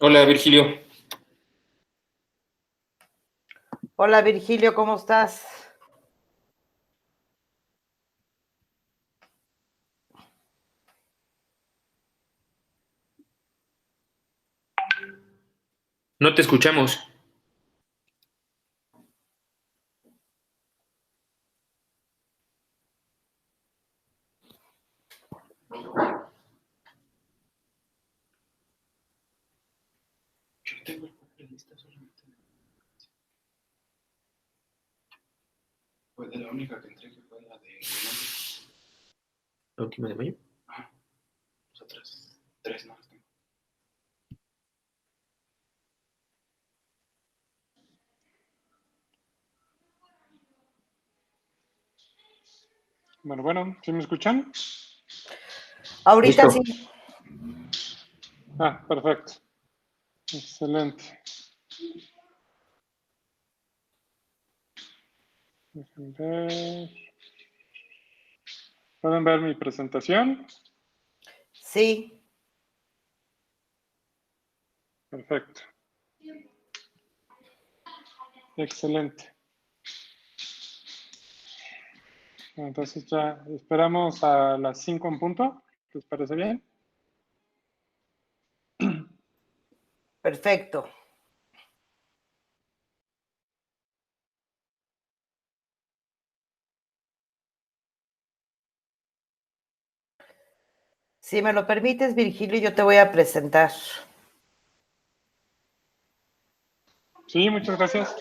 Hola Virgilio, Hola Virgilio, ¿cómo estás? no te escuchamos. Yo tengo el papel lista solamente. Fue de la única que entregué fue la de mayo. ¿La última de mayo? Ah, las otras tres no las tengo. Bueno, ¿sí me escuchan? Ahorita Listo. sí. Perfecto. Excelente. Déjenme ver. ¿Pueden ver mi presentación? Sí. Perfecto. Excelente. Entonces ya esperamos a las 5 en punto. ¿Les parece bien? Perfecto. Si me lo permites, Virgilio, yo te voy a presentar. Sí, muchas gracias.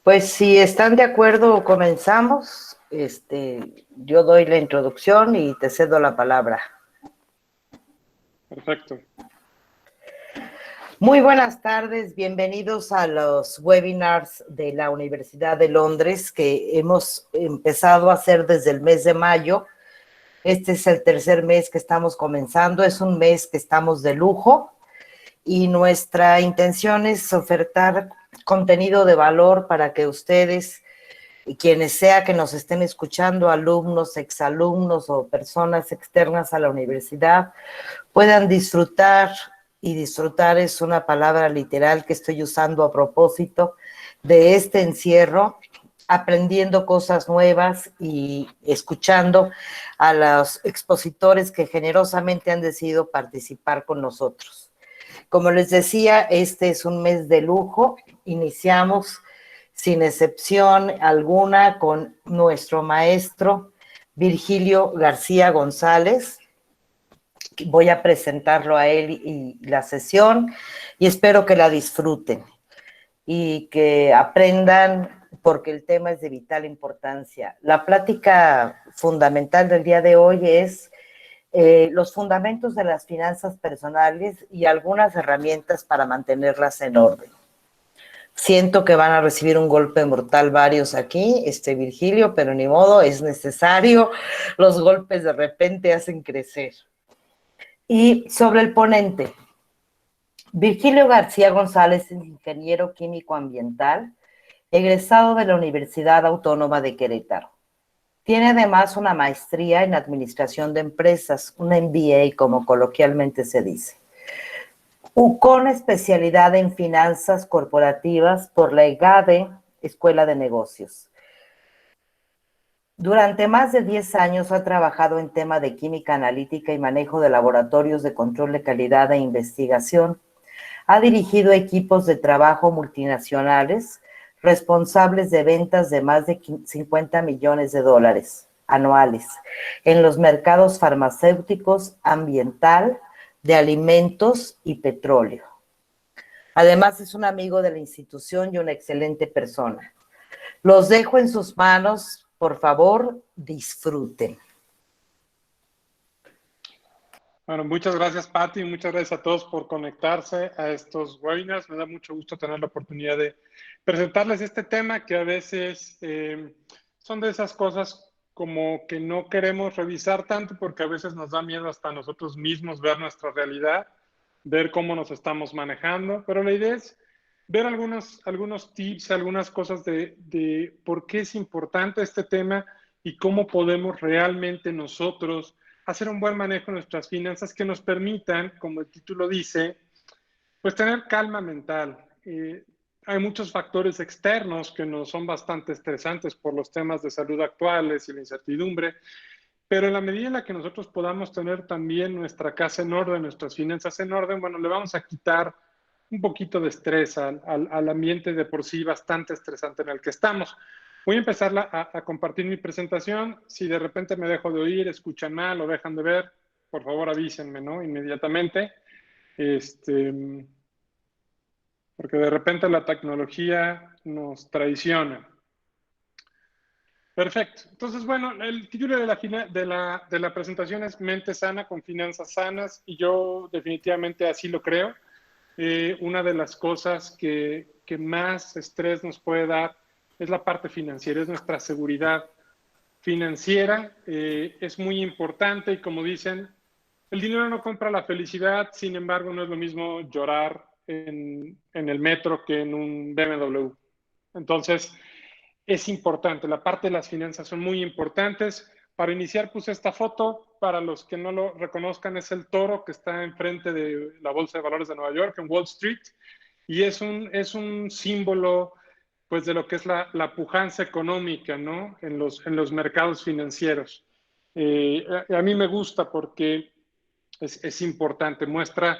Pues si están de acuerdo, comenzamos. Yo doy la introducción y te cedo la palabra. Perfecto. Muy buenas tardes, bienvenidos a los webinars de la Universidad de Londres que hemos empezado a hacer desde el mes de mayo. Este es el tercer mes que estamos comenzando, es un mes que estamos de lujo y nuestra intención es ofertar contenido de valor para que ustedes y quienes sea que nos estén escuchando, alumnos, exalumnos o personas externas a la universidad, puedan disfrutar, y disfrutar es una palabra literal que estoy usando a propósito de este encierro, aprendiendo cosas nuevas y escuchando a los expositores que generosamente han decidido participar con nosotros. Como les decía, este es un mes de lujo. Iniciamos sin excepción alguna con nuestro maestro Virgilio García González. Voy a presentarlo a él y la sesión y espero que la disfruten y que aprendan porque el tema es de vital importancia. La plática fundamental del día de hoy es los fundamentos de las finanzas personales y algunas herramientas para mantenerlas en orden. Siento que van a recibir un golpe mortal varios aquí, Virgilio, pero ni modo, es necesario. Los golpes de repente hacen crecer. Y sobre el ponente, Virgilio García González es ingeniero químico ambiental, egresado de la Universidad Autónoma de Querétaro. Tiene además una maestría en Administración de Empresas, una MBA, como coloquialmente se dice. Con especialidad en Finanzas Corporativas por la EGADE, Escuela de Negocios. Durante más de 10 años ha trabajado en tema de química analítica y manejo de laboratorios de control de calidad e investigación. Ha dirigido equipos de trabajo multinacionales responsables de ventas de más de 50 millones de dólares anuales en los mercados farmacéuticos, ambiental, de alimentos y petróleo. Además, es un amigo de la institución y una excelente persona. Los dejo en sus manos. Por favor, disfruten. Bueno, muchas gracias, Patti, y muchas gracias a todos por conectarse a estos webinars. Me da mucho gusto tener la oportunidad de presentarles este tema que a veces son de esas cosas como que no queremos revisar tanto porque a veces nos da miedo hasta nosotros mismos ver nuestra realidad, ver cómo nos estamos manejando, pero la idea es ver algunos tips, algunas cosas de por qué es importante este tema y cómo podemos realmente nosotros hacer un buen manejo de nuestras finanzas que nos permitan, como el título dice, pues tener calma mental. Hay muchos factores externos que nos son bastante estresantes por los temas de salud actuales y la incertidumbre, pero en la medida en la que nosotros podamos tener también nuestra casa en orden, nuestras finanzas en orden, bueno, le vamos a quitar un poquito de estrés al ambiente de por sí bastante estresante en el que estamos. Voy a empezar a compartir mi presentación. Si de repente me dejo de oír, escuchan mal o dejan de ver, por favor avísenme, ¿no? Inmediatamente. Porque de repente la tecnología nos traiciona. Perfecto. Entonces, bueno, el título de la presentación es Mente sana con finanzas sanas y yo definitivamente así lo creo. Una de las cosas que más estrés nos puede dar es la parte financiera, es nuestra seguridad financiera. Es muy importante y como dicen, el dinero no compra la felicidad, sin embargo no es lo mismo llorar en el metro que en un BMW. Entonces, es importante, la parte de las finanzas son muy importantes. Para iniciar puse esta foto, para los que no lo reconozcan es el toro que está enfrente de la Bolsa de Valores de Nueva York, en Wall Street, y es un símbolo pues de lo que es la pujanza económica, ¿no? En los mercados financieros. A mí me gusta porque es importante, muestra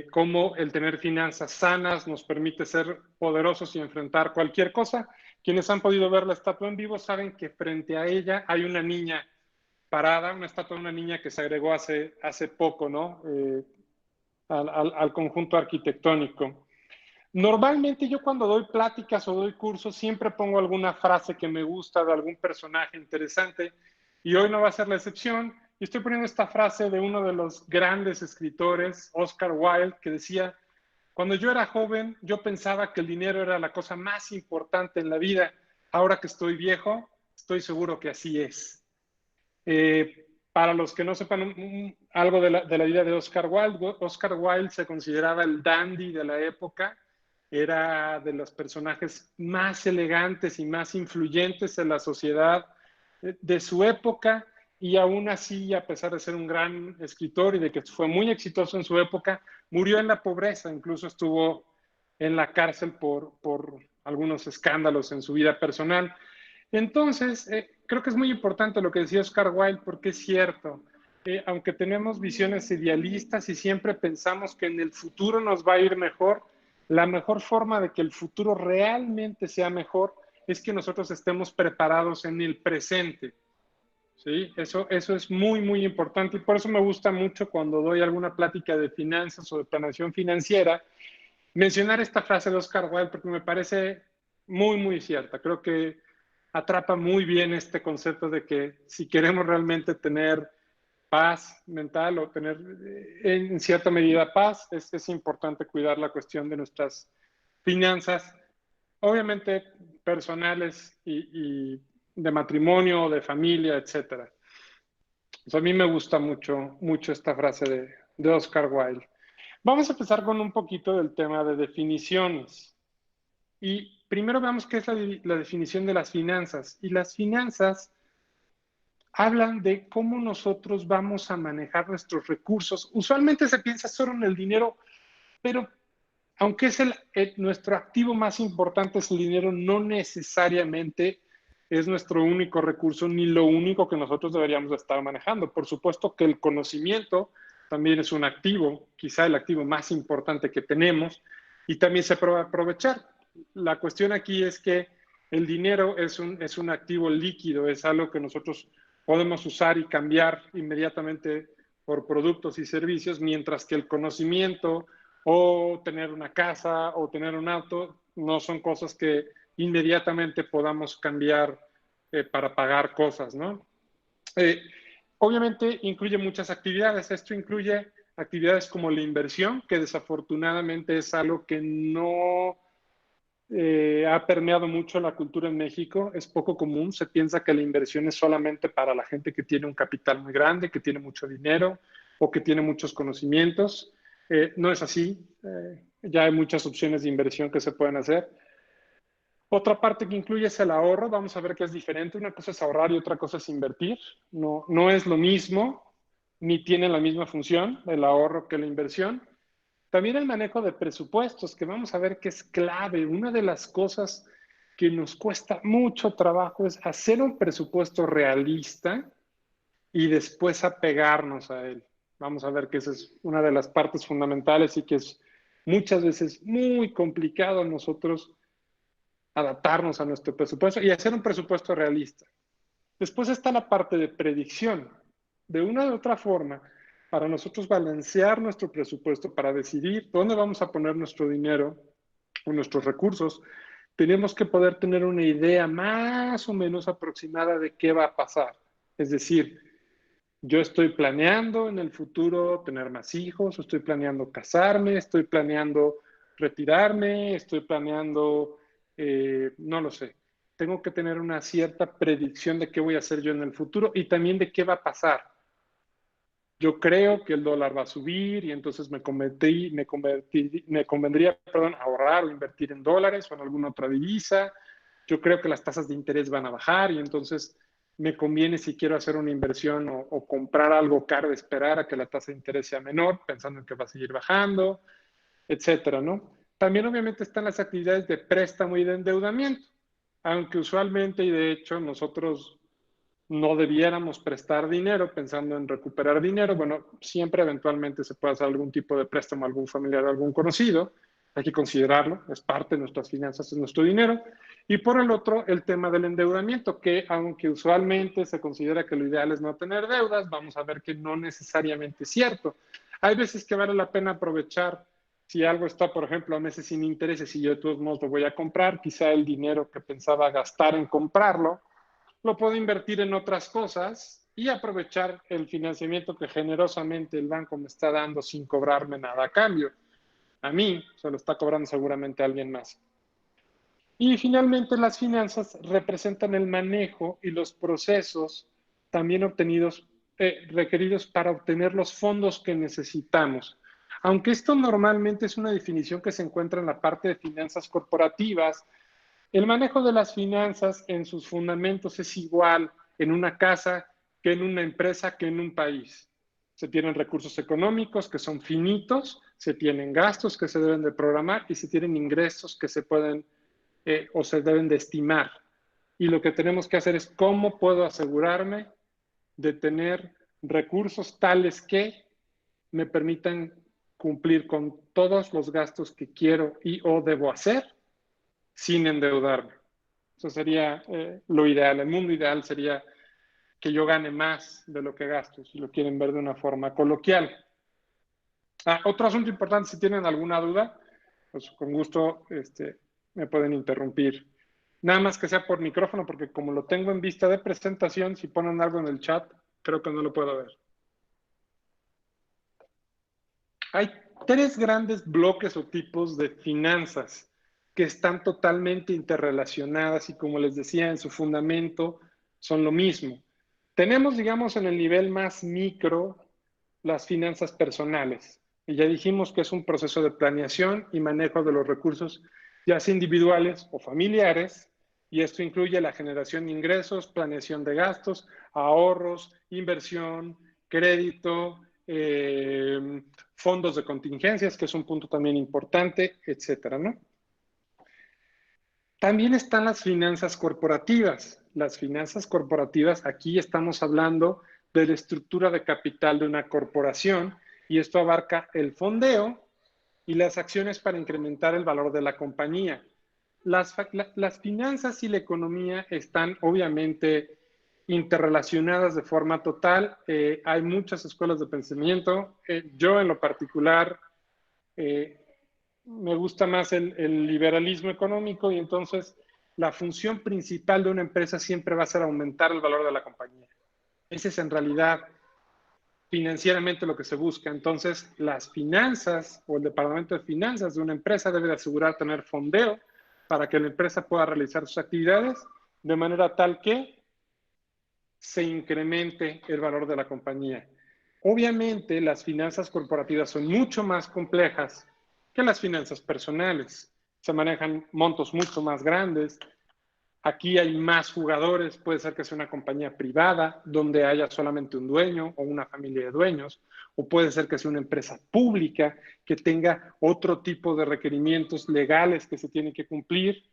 cómo el tener finanzas sanas nos permite ser poderosos y enfrentar cualquier cosa. Quienes han podido ver la estatua en vivo saben que frente a ella hay una niña parada, una estatua de una niña que se agregó hace poco, ¿no? Al conjunto arquitectónico. Normalmente yo cuando doy pláticas o doy cursos siempre pongo alguna frase que me gusta de algún personaje interesante y hoy no va a ser la excepción. Y estoy poniendo esta frase de uno de los grandes escritores, Oscar Wilde, que decía: cuando yo era joven, yo pensaba que el dinero era la cosa más importante en la vida. Ahora que estoy viejo, estoy seguro que así es. Para los que no sepan algo de la vida de Oscar Wilde se consideraba el dandy de la época, era de los personajes más elegantes y más influyentes en la sociedad de su época, y aún así, a pesar de ser un gran escritor y de que fue muy exitoso en su época, murió en la pobreza, incluso estuvo en la cárcel por algunos escándalos en su vida personal. Entonces, creo que es muy importante lo que decía Oscar Wilde, porque es cierto, aunque tenemos visiones idealistas y siempre pensamos que en el futuro nos va a ir mejor, la mejor forma de que el futuro realmente sea mejor es que nosotros estemos preparados en el presente. ¿Sí? Eso es muy, muy importante, y por eso me gusta mucho cuando doy alguna plática de finanzas o de planeación financiera, mencionar esta frase de Oscar Wilde, porque me parece muy, muy cierta. Creo que atrapa muy bien este concepto de que si queremos realmente tener paz mental o tener en cierta medida paz, es importante cuidar la cuestión de nuestras finanzas, obviamente personales y de matrimonio, de familia, etcétera. Pues a mí me gusta mucho, mucho esta frase de Oscar Wilde. Vamos a empezar con un poquito del tema de definiciones. Y primero veamos qué es la definición de las finanzas. Y las finanzas hablan de cómo nosotros vamos a manejar nuestros recursos. Usualmente se piensa solo en el dinero, pero aunque es nuestro activo más importante es el dinero, no necesariamente es nuestro único recurso ni lo único que nosotros deberíamos estar manejando. Por supuesto que el conocimiento también es un activo, quizá el activo más importante que tenemos, y también se puede aprovechar. La cuestión aquí es que el dinero es un activo líquido, es algo que nosotros podemos usar y cambiar inmediatamente por productos y servicios, mientras que el conocimiento o tener una casa o tener un auto no son cosas que inmediatamente podamos cambiar para pagar cosas, ¿no? Obviamente incluye muchas actividades. Esto incluye actividades como la inversión, que desafortunadamente es algo que no ha permeado mucho la cultura en México. Es poco común. Se piensa que la inversión es solamente para la gente que tiene un capital muy grande, que tiene mucho dinero o que tiene muchos conocimientos. No es así. Ya hay muchas opciones de inversión que se pueden hacer. Otra parte que incluye es el ahorro. Vamos a ver que es diferente. Una cosa es ahorrar y otra cosa es invertir. No es lo mismo, ni tienen la misma función el ahorro que la inversión. También el manejo de presupuestos, que vamos a ver que es clave. Una de las cosas que nos cuesta mucho trabajo es hacer un presupuesto realista y después apegarnos a él. Vamos a ver que esa es una de las partes fundamentales y que es muchas veces muy complicado nosotros adaptarnos a nuestro presupuesto y hacer un presupuesto realista. Después está la parte de predicción. De una u otra forma, para nosotros balancear nuestro presupuesto, para decidir dónde vamos a poner nuestro dinero o nuestros recursos, tenemos que poder tener una idea más o menos aproximada de qué va a pasar. Es decir, yo estoy planeando en el futuro tener más hijos, estoy planeando casarme, estoy planeando retirarme, estoy planeando, no lo sé. Tengo que tener una cierta predicción de qué voy a hacer yo en el futuro y también de qué va a pasar. Yo creo que el dólar va a subir y entonces me convendría, ahorrar o invertir en dólares o en alguna otra divisa. Yo creo que las tasas de interés van a bajar y entonces me conviene, si quiero hacer una inversión o comprar algo caro, esperar a que la tasa de interés sea menor, pensando en que va a seguir bajando, etcétera, ¿no? También obviamente están las actividades de préstamo y de endeudamiento, aunque usualmente y de hecho nosotros no debiéramos prestar dinero pensando en recuperar dinero. Bueno, siempre eventualmente se puede hacer algún tipo de préstamo a algún familiar o algún conocido. Hay que considerarlo, es parte de nuestras finanzas, es nuestro dinero. Y por el otro, el tema del endeudamiento, que aunque usualmente se considera que lo ideal es no tener deudas, vamos a ver que no necesariamente es cierto. Hay veces que vale la pena aprovechar Si algo está, por ejemplo, a meses sin intereses y yo de todos modos lo voy a comprar, quizá el dinero que pensaba gastar en comprarlo, lo puedo invertir en otras cosas y aprovechar el financiamiento que generosamente el banco me está dando sin cobrarme nada a cambio. A mí se lo está cobrando seguramente a alguien más. Y finalmente las finanzas representan el manejo y los procesos también obtenidos, requeridos para obtener los fondos que necesitamos. Aunque esto normalmente es una definición que se encuentra en la parte de finanzas corporativas, el manejo de las finanzas en sus fundamentos es igual en una casa que en una empresa que en un país. Se tienen recursos económicos que son finitos, se tienen gastos que se deben de programar y se tienen ingresos que se pueden o se deben de estimar. Y lo que tenemos que hacer es cómo puedo asegurarme de tener recursos tales que me permitan cumplir con todos los gastos que quiero y o debo hacer sin endeudarme. Eso sería lo ideal. El mundo ideal sería que yo gane más de lo que gasto, si lo quieren ver de una forma coloquial. Otro asunto importante, si tienen alguna duda, pues con gusto me pueden interrumpir. Nada más que sea por micrófono, porque como lo tengo en vista de presentación, si ponen algo en el chat, creo que no lo puedo ver. Hay tres grandes bloques o tipos de finanzas que están totalmente interrelacionadas y, como les decía, en su fundamento son lo mismo. Tenemos, digamos, en el nivel más micro, las finanzas personales. Y ya dijimos que es un proceso de planeación y manejo de los recursos, ya sea individuales o familiares, y esto incluye la generación de ingresos, planeación de gastos, ahorros, inversión, crédito, fondos de contingencias, que es un punto también importante, etcétera, ¿no? También están las finanzas corporativas. Las finanzas corporativas, aquí estamos hablando de la estructura de capital de una corporación y esto abarca el fondeo y las acciones para incrementar el valor de la compañía. Las finanzas y la economía están obviamente interrelacionadas de forma total. Hay muchas escuelas de pensamiento. Yo en lo particular me gusta más el liberalismo económico y entonces la función principal de una empresa siempre va a ser aumentar el valor de la compañía. Ese es en realidad financieramente lo que se busca. Entonces, las finanzas o el departamento de finanzas de una empresa debe de asegurar tener fondeo para que la empresa pueda realizar sus actividades de manera tal que se incremente el valor de la compañía. Obviamente, las finanzas corporativas son mucho más complejas que las finanzas personales. Se manejan montos mucho más grandes. Aquí hay más jugadores, puede ser que sea una compañía privada donde haya solamente un dueño o una familia de dueños, o puede ser que sea una empresa pública que tenga otro tipo de requerimientos legales que se tienen que cumplir.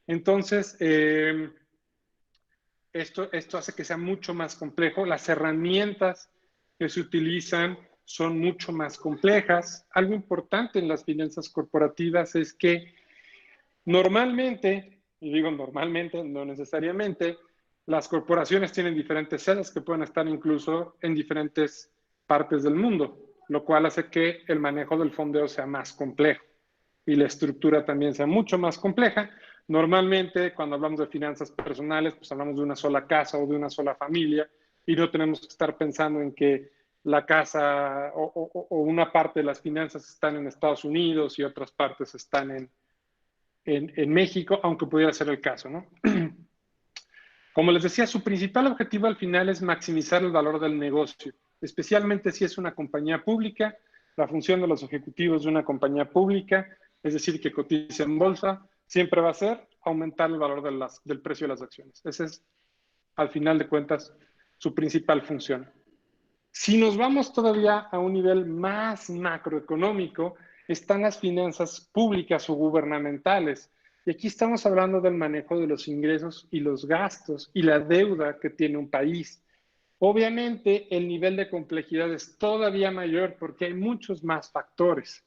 Entonces, esto hace que sea mucho más complejo. Las herramientas que se utilizan son mucho más complejas. Algo importante en las finanzas corporativas es que normalmente, y digo normalmente, no necesariamente, las corporaciones tienen diferentes sedes que pueden estar incluso en diferentes partes del mundo, lo cual hace que el manejo del fondeo sea más complejo y la estructura también sea mucho más compleja. Normalmente, cuando hablamos de finanzas personales, pues hablamos de una sola casa o de una sola familia y no tenemos que estar pensando en que la casa o una parte de las finanzas están en Estados Unidos y otras partes están en México, aunque pudiera ser el caso, ¿no? Como les decía, su principal objetivo al final es maximizar el valor del negocio, especialmente si es una compañía pública. La función de los ejecutivos de una compañía pública, es decir, que cotiza en bolsa, siempre va a ser aumentar el valor del precio de las acciones. Esa es, al final de cuentas, su principal función. Si nos vamos todavía a un nivel más macroeconómico, están las finanzas públicas o gubernamentales. Y aquí estamos hablando del manejo de los ingresos y los gastos y la deuda que tiene un país. Obviamente, el nivel de complejidad es todavía mayor porque hay muchos más factores.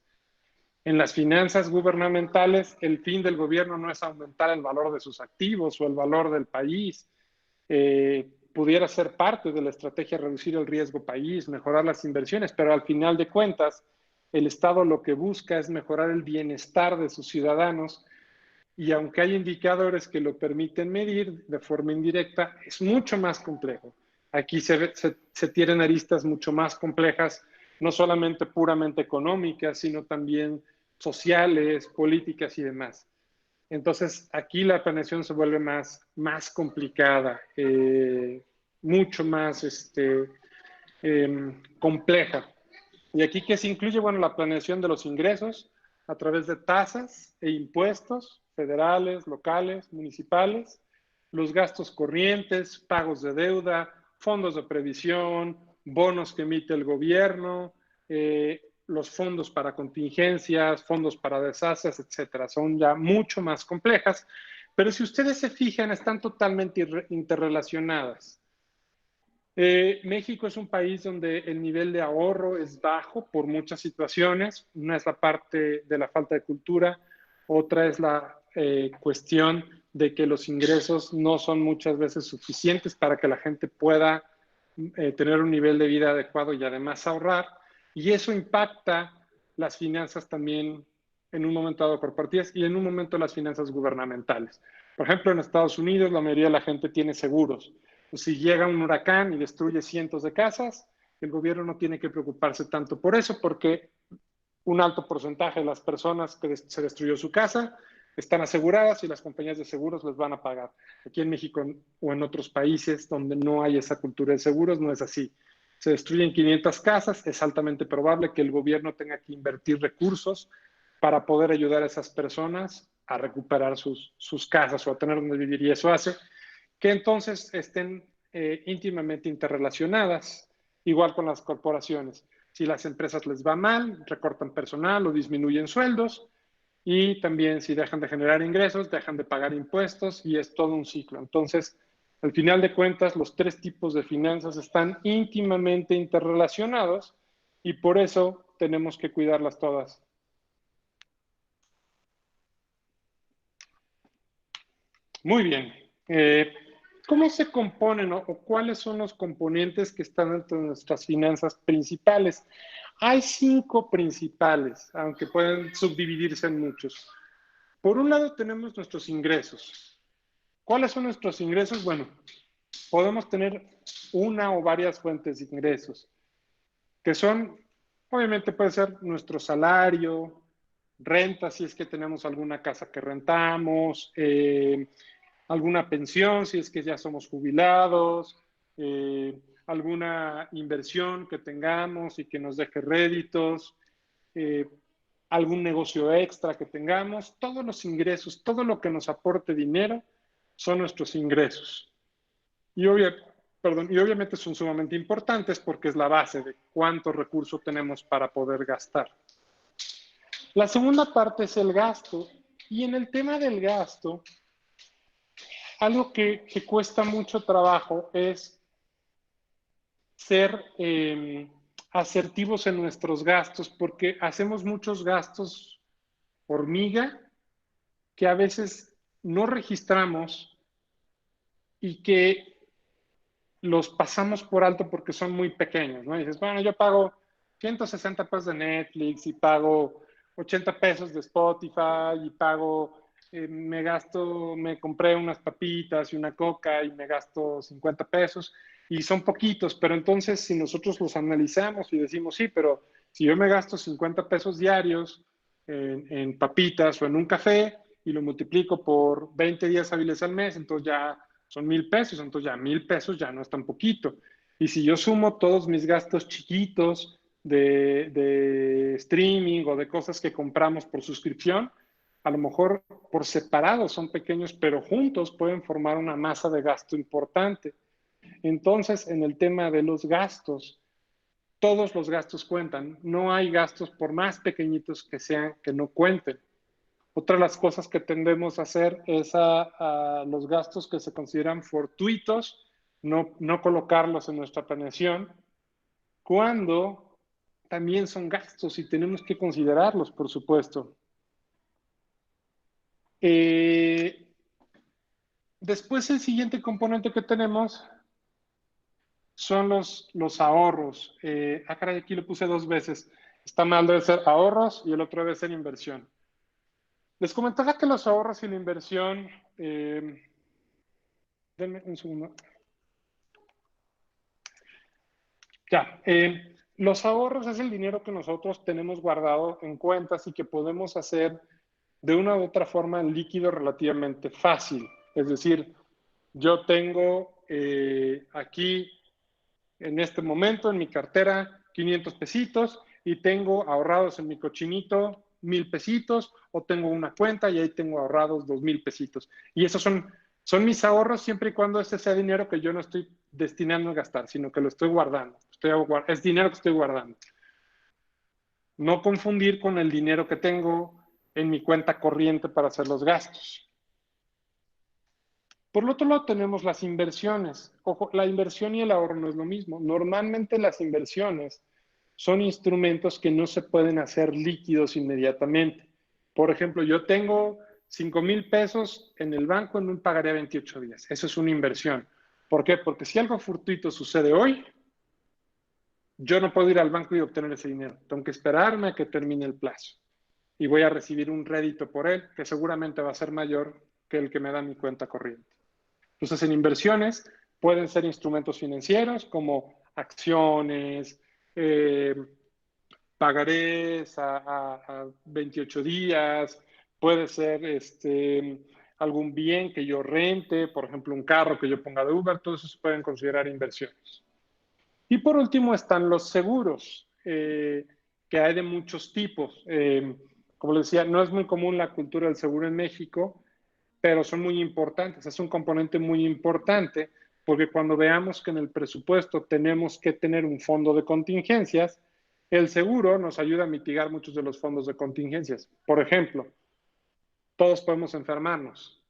En las finanzas gubernamentales, el fin del gobierno no es aumentar el valor de sus activos o el valor del país. Pudiera ser parte de la estrategia reducir el riesgo país, mejorar las inversiones, pero al final de cuentas, El Estado lo que busca es mejorar el bienestar de sus ciudadanos y aunque hay indicadores que lo permiten medir de forma indirecta, es mucho más complejo. Aquí se tienen aristas mucho más complejas, no solamente puramente económicas, sino también sociales, políticas y demás. Entonces, aquí la planeación se vuelve más complicada, mucho más compleja. ¿Y aquí qué se incluye? Bueno, la planeación de los ingresos a través de tasas e impuestos federales, locales, municipales, los gastos corrientes, pagos de deuda, fondos de previsión, bonos que emite el gobierno, los fondos para contingencias, fondos para desastres, etcétera. Son ya mucho más complejas, pero si ustedes se fijan, están totalmente interrelacionadas. México es un país donde el nivel de ahorro es bajo por muchas situaciones. Una es la parte de la falta de cultura, otra es la cuestión de que los ingresos no son muchas veces suficientes para que la gente pueda tener un nivel de vida adecuado y además ahorrar. Y eso impacta las finanzas también en un momento dado por partidas y en un momento las finanzas gubernamentales. Por ejemplo, en Estados Unidos la mayoría de la gente tiene seguros. Si llega un huracán y destruye cientos de casas, el gobierno no tiene que preocuparse tanto por eso porque un alto porcentaje de las personas que se destruyó su casa están aseguradas y las compañías de seguros les van a pagar. Aquí en México o en otros países donde no hay esa cultura de seguros, no es así. Se destruyen 500 casas, es altamente probable que el gobierno tenga que invertir recursos para poder ayudar a esas personas a recuperar sus casas o a tener donde vivir. Y eso hace que entonces estén íntimamente interrelacionadas, igual con las corporaciones. Si las empresas les va mal, recortan personal o disminuyen sueldos, y también si dejan de generar ingresos, dejan de pagar impuestos y es todo un ciclo. Entonces, al final de cuentas, los tres tipos de finanzas están íntimamente interrelacionados y por eso tenemos que cuidarlas todas. Muy bien. ¿Cómo se componen o cuáles son los componentes que están dentro de nuestras finanzas principales? Hay 5 principales, aunque pueden subdividirse en muchos. Por un lado tenemos nuestros ingresos. ¿Cuáles son nuestros ingresos? Bueno, podemos tener una o varias fuentes de ingresos, que son, obviamente puede ser nuestro salario, renta si es que tenemos alguna casa que rentamos, alguna pensión si es que ya somos jubilados, alguna inversión que tengamos y que nos deje réditos, algún negocio extra que tengamos, todos los ingresos, todo lo que nos aporte dinero son nuestros ingresos. Y obviamente son sumamente importantes porque es la base de cuánto recurso tenemos para poder gastar. La segunda parte es el gasto. Y en el tema del gasto, algo que cuesta mucho trabajo es ser asertivos en nuestros gastos, porque hacemos muchos gastos hormiga que a veces no registramos y que los pasamos por alto porque son muy pequeños, ¿no? Y dices, bueno, yo pago 160 pesos de Netflix y pago 80 pesos de Spotify y pago, me compré unas papitas y una coca y me gasto 50 pesos y son poquitos, pero entonces si nosotros los analizamos y decimos, sí, pero si yo me gasto 50 pesos diarios en papitas o en un café y lo multiplico por 20 días hábiles al mes, entonces ya son 1,000 pesos, entonces ya 1,000 pesos ya no es tan poquito. Y si yo sumo todos mis gastos chiquitos de streaming o de cosas que compramos por suscripción, a lo mejor por separado son pequeños, pero juntos pueden formar una masa de gasto importante. Entonces, en el tema de los gastos, todos los gastos cuentan. No hay gastos, por más pequeñitos que sean, que no cuenten. Otra de las cosas que tendemos a hacer es a los gastos que se consideran fortuitos, no colocarlos en nuestra planeación, cuando también son gastos y tenemos que considerarlos, por supuesto. Después el siguiente componente que tenemos son los ahorros. Caray, aquí lo puse 2 veces. Está mal, debe ser ahorros y el otro debe ser inversión. Les comentaba que los ahorros y la inversión, denme un segundo. Ya, los ahorros es el dinero que nosotros tenemos guardado en cuentas y que podemos hacer de una u otra forma líquido relativamente fácil. Es decir, yo tengo aquí en este momento en mi cartera 500 pesitos y tengo ahorrados en mi cochinito 1000 pesitos, o tengo una cuenta y ahí tengo ahorrados 2000 pesitos. Y esos son mis ahorros siempre y cuando ese sea dinero que yo no estoy destinando a gastar, sino que lo estoy guardando. Es dinero que estoy guardando. No confundir con el dinero que tengo en mi cuenta corriente para hacer los gastos. Por lo otro lado tenemos las inversiones. Ojo, la inversión y el ahorro no es lo mismo. Normalmente las inversiones son instrumentos que no se pueden hacer líquidos inmediatamente. Por ejemplo, yo tengo 5,000 pesos en el banco en un pagaré a 28 días. Eso es una inversión. ¿Por qué? Porque si algo fortuito sucede hoy, yo no puedo ir al banco y obtener ese dinero. Tengo que esperarme a que termine el plazo. Y voy a recibir un rédito por él que seguramente va a ser mayor que el que me da mi cuenta corriente. Entonces, en inversiones pueden ser instrumentos financieros como acciones, pagarés a 28 días, puede ser algún bien que yo rente, por ejemplo, un carro que yo ponga de Uber, todo eso se pueden considerar inversiones. Y por último están los seguros, que hay de muchos tipos. Como les decía, no es muy común la cultura del seguro en México, pero son muy importantes. Es un componente muy importante porque cuando veamos que en el presupuesto tenemos que tener un fondo de contingencias, el seguro nos ayuda a mitigar muchos de los fondos de contingencias. Por ejemplo, todos podemos enfermarnos.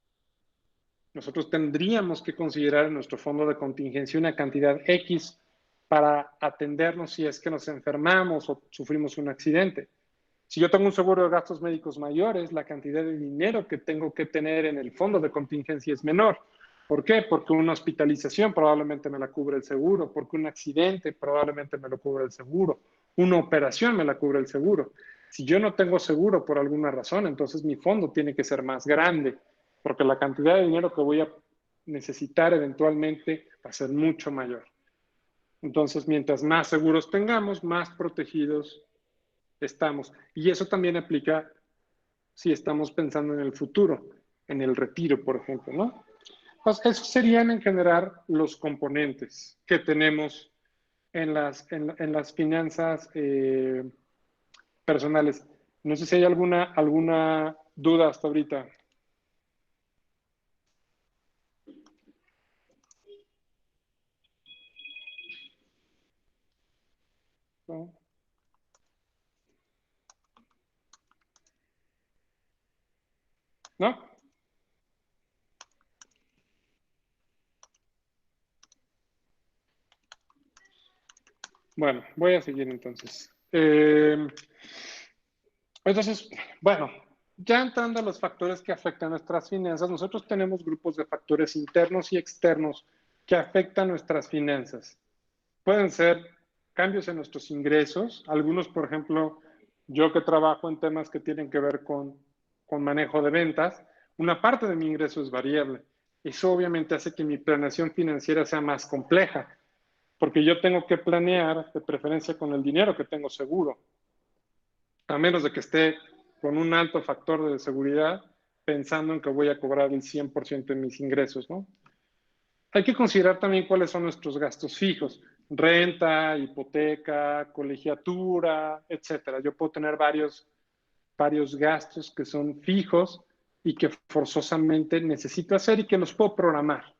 Nosotros tendríamos que considerar en nuestro fondo de contingencia una cantidad X para atendernos si es que nos enfermamos o sufrimos un accidente. Si yo tengo un seguro de gastos médicos mayores, la cantidad de dinero que tengo que tener en el fondo de contingencia es menor. ¿Por qué? Porque una hospitalización probablemente me la cubre el seguro, porque un accidente probablemente me lo cubre el seguro, una operación me la cubre el seguro. Si yo no tengo seguro por alguna razón, entonces mi fondo tiene que ser más grande, porque la cantidad de dinero que voy a necesitar eventualmente va a ser mucho mayor. Entonces, mientras más seguros tengamos, más protegidos estamos. Y eso también aplica si estamos pensando en el futuro, en el retiro, por ejemplo, ¿no? Pues esos serían en general los componentes que tenemos en las finanzas personales. No sé si hay alguna duda hasta ahorita. ¿No? ¿No? Bueno, voy a seguir entonces. Entonces, bueno, ya entrando a los factores que afectan nuestras finanzas, nosotros tenemos grupos de factores internos y externos que afectan nuestras finanzas. Pueden ser cambios en nuestros ingresos, algunos, por ejemplo, yo que trabajo en temas que tienen que ver con manejo de ventas, una parte de mi ingreso es variable. Eso obviamente hace que mi planeación financiera sea más compleja, porque yo tengo que planear de preferencia con el dinero que tengo seguro, a menos de que esté con un alto factor de seguridad, pensando en que voy a cobrar el 100% de mis ingresos, ¿no? Hay que considerar también cuáles son nuestros gastos fijos, renta, hipoteca, colegiatura, etcétera. Yo puedo tener varios gastos que son fijos y que forzosamente necesito hacer y que los puedo programar.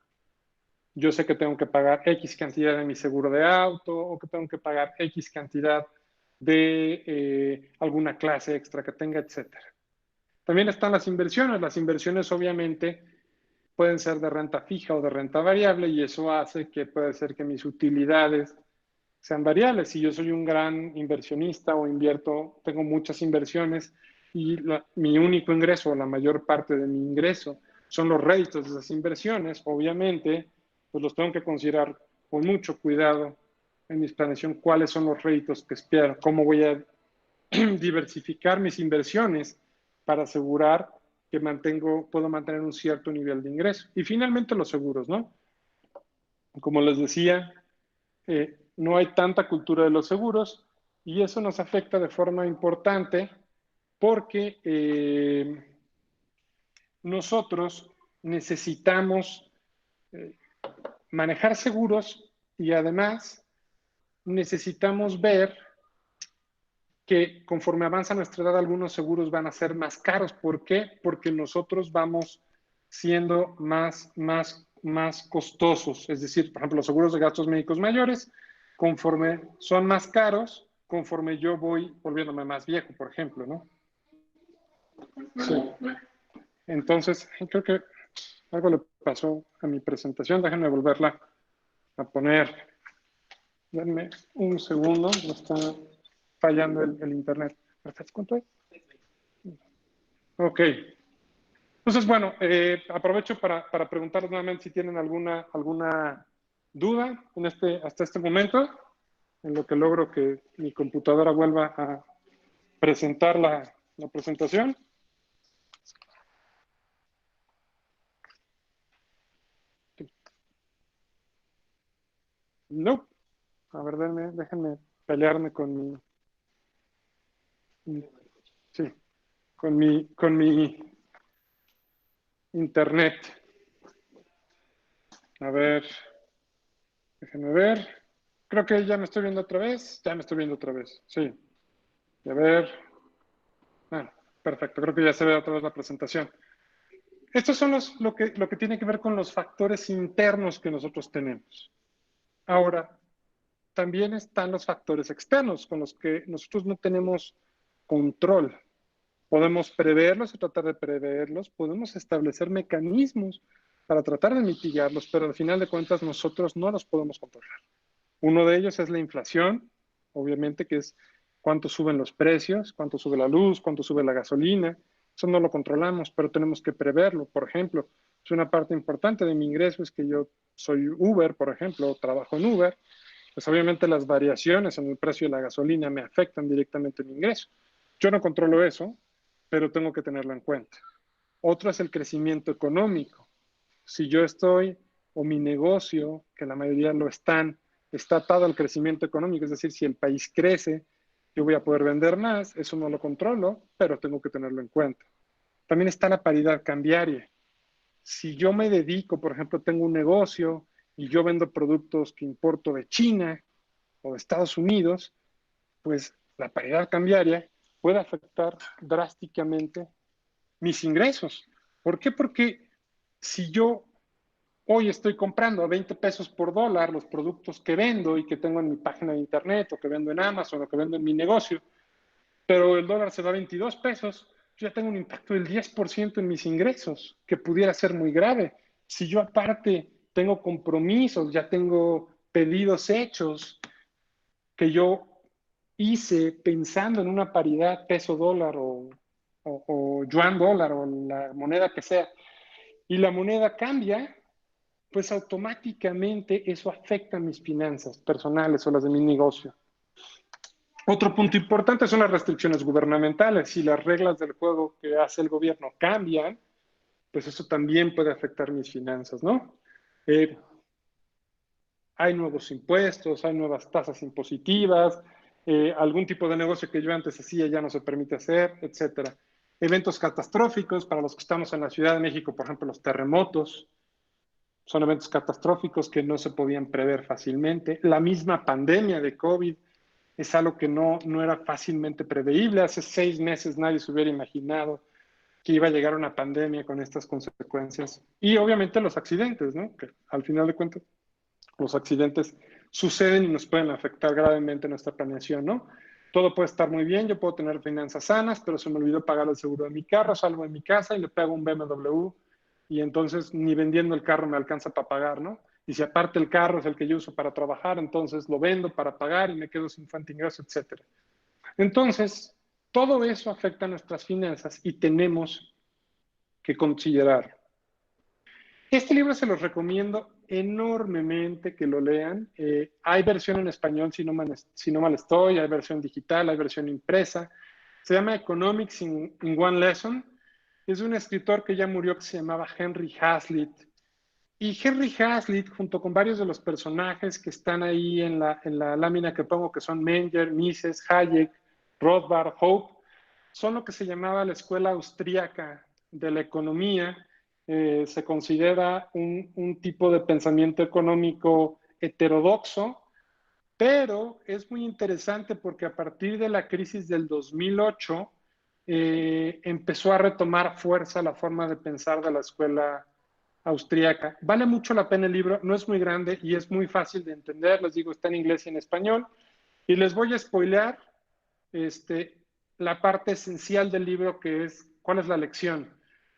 Yo sé que tengo que pagar X cantidad de mi seguro de auto o que tengo que pagar X cantidad de alguna clase extra que tenga, etcétera. También están las inversiones. Las inversiones obviamente pueden ser de renta fija o de renta variable y eso hace que puede ser que mis utilidades sean variables. Si yo soy un gran inversionista o invierto, tengo muchas inversiones y mi único ingreso o la mayor parte de mi ingreso son los réditos de esas inversiones, obviamente, pues los tengo que considerar con mucho cuidado en mi planeación cuáles son los réditos que espero, cómo voy a diversificar mis inversiones para asegurar que puedo mantener un cierto nivel de ingreso. Y finalmente los seguros, ¿no? Como les decía, no hay tanta cultura de los seguros y eso nos afecta de forma importante porque nosotros necesitamos manejar seguros y además necesitamos ver que conforme avanza nuestra edad algunos seguros van a ser más caros. ¿Por qué? Porque nosotros vamos siendo más costosos. Es decir, por ejemplo, los seguros de gastos médicos mayores, conforme son más caros, conforme yo voy volviéndome más viejo, por ejemplo, ¿no? Sí. Entonces, creo que algo le pasó a mi presentación. Déjenme volverla a poner. Denme un segundo. Me está fallando el internet. ¿Cuánto es? Ok. Entonces, bueno, aprovecho para preguntarles nuevamente si tienen alguna duda hasta este momento, en lo que logro que mi computadora vuelva a presentar la presentación. No. A ver, déjenme pelearme con sí, con mi internet. A ver, déjenme ver. Creo que ya me estoy viendo otra vez. Ya me estoy viendo otra vez, sí. A ver. Bueno, perfecto. Creo que ya se ve otra vez la presentación. Estos son lo que tiene que ver con los factores internos que nosotros tenemos. Ahora, también están los factores externos con los que nosotros no tenemos control. Podemos preverlos o tratar de preverlos, podemos establecer mecanismos para tratar de mitigarlos, pero al final de cuentas nosotros no los podemos controlar. Uno de ellos es la inflación, obviamente, que es cuánto suben los precios, cuánto sube la luz, cuánto sube la gasolina. Eso no lo controlamos, pero tenemos que preverlo. Por ejemplo, es una parte importante de mi ingreso es que yo soy Uber, por ejemplo, trabajo en Uber, pues obviamente las variaciones en el precio de la gasolina me afectan directamente mi ingreso. Yo no controlo eso, pero tengo que tenerlo en cuenta. Otro es el crecimiento económico. Si yo estoy, o mi negocio, que la mayoría lo está atado al crecimiento económico, es decir, si el país crece, yo voy a poder vender más, eso no lo controlo, pero tengo que tenerlo en cuenta. También está la paridad cambiaria. Si yo me dedico, por ejemplo, tengo un negocio y yo vendo productos que importo de China o de Estados Unidos, pues la paridad cambiaria puede afectar drásticamente mis ingresos. ¿Por qué? Porque si yo hoy estoy comprando a 20 pesos por dólar los productos que vendo y que tengo en mi página de internet o que vendo en Amazon o que vendo en mi negocio, pero el dólar se va a 22 pesos, yo ya tengo un impacto del 10% en mis ingresos, que pudiera ser muy grave. Si yo aparte tengo compromisos, ya tengo pedidos hechos que yo hice pensando en una paridad peso-dólar o yuan-dólar o la moneda que sea, y la moneda cambia, pues automáticamente eso afecta mis finanzas personales o las de mi negocio. Otro punto importante son las restricciones gubernamentales. Si las reglas del juego que hace el gobierno cambian, pues eso también puede afectar mis finanzas, ¿no? Hay nuevos impuestos, hay nuevas tasas impositivas, algún tipo de negocio que yo antes hacía ya no se permite hacer, etcétera. Eventos catastróficos para los que estamos en la Ciudad de México, por ejemplo, los terremotos, son eventos catastróficos que no se podían prever fácilmente. La misma pandemia de COVID es algo que no era fácilmente preveíble. Hace 6 meses nadie se hubiera imaginado que iba a llegar una pandemia con estas consecuencias. Y obviamente los accidentes, ¿no? Que al final de cuentas los accidentes suceden y nos pueden afectar gravemente nuestra planeación, ¿no? Todo puede estar muy bien, yo puedo tener finanzas sanas, pero se me olvidó pagar el seguro de mi carro, salgo de mi casa y le pego un BMW y entonces ni vendiendo el carro me alcanza para pagar, ¿no? Y si aparte el carro es el que yo uso para trabajar, entonces lo vendo para pagar y me quedo sin fuente de ingreso, etc. Entonces, todo eso afecta a nuestras finanzas y tenemos que considerar. Este libro se los recomiendo enormemente que lo lean. Hay versión en español, si no mal estoy, hay versión digital, hay versión impresa. Se llama Economics in One Lesson. Es un escritor que ya murió que se llamaba Henry Hazlitt. Y Henry Hazlitt, junto con varios de los personajes que están ahí en la lámina que pongo, que son Menger, Mises, Hayek, Rothbard, Hope, son lo que se llamaba la escuela austríaca de la economía. Se considera un tipo de pensamiento económico heterodoxo, pero es muy interesante porque a partir de la crisis del 2008 empezó a retomar fuerza la forma de pensar de la escuela austríaca. Vale mucho la pena el libro, no es muy grande y es muy fácil de entender, les digo, está en inglés y en español, y les voy a spoilear la parte esencial del libro, que es cuál es la lección.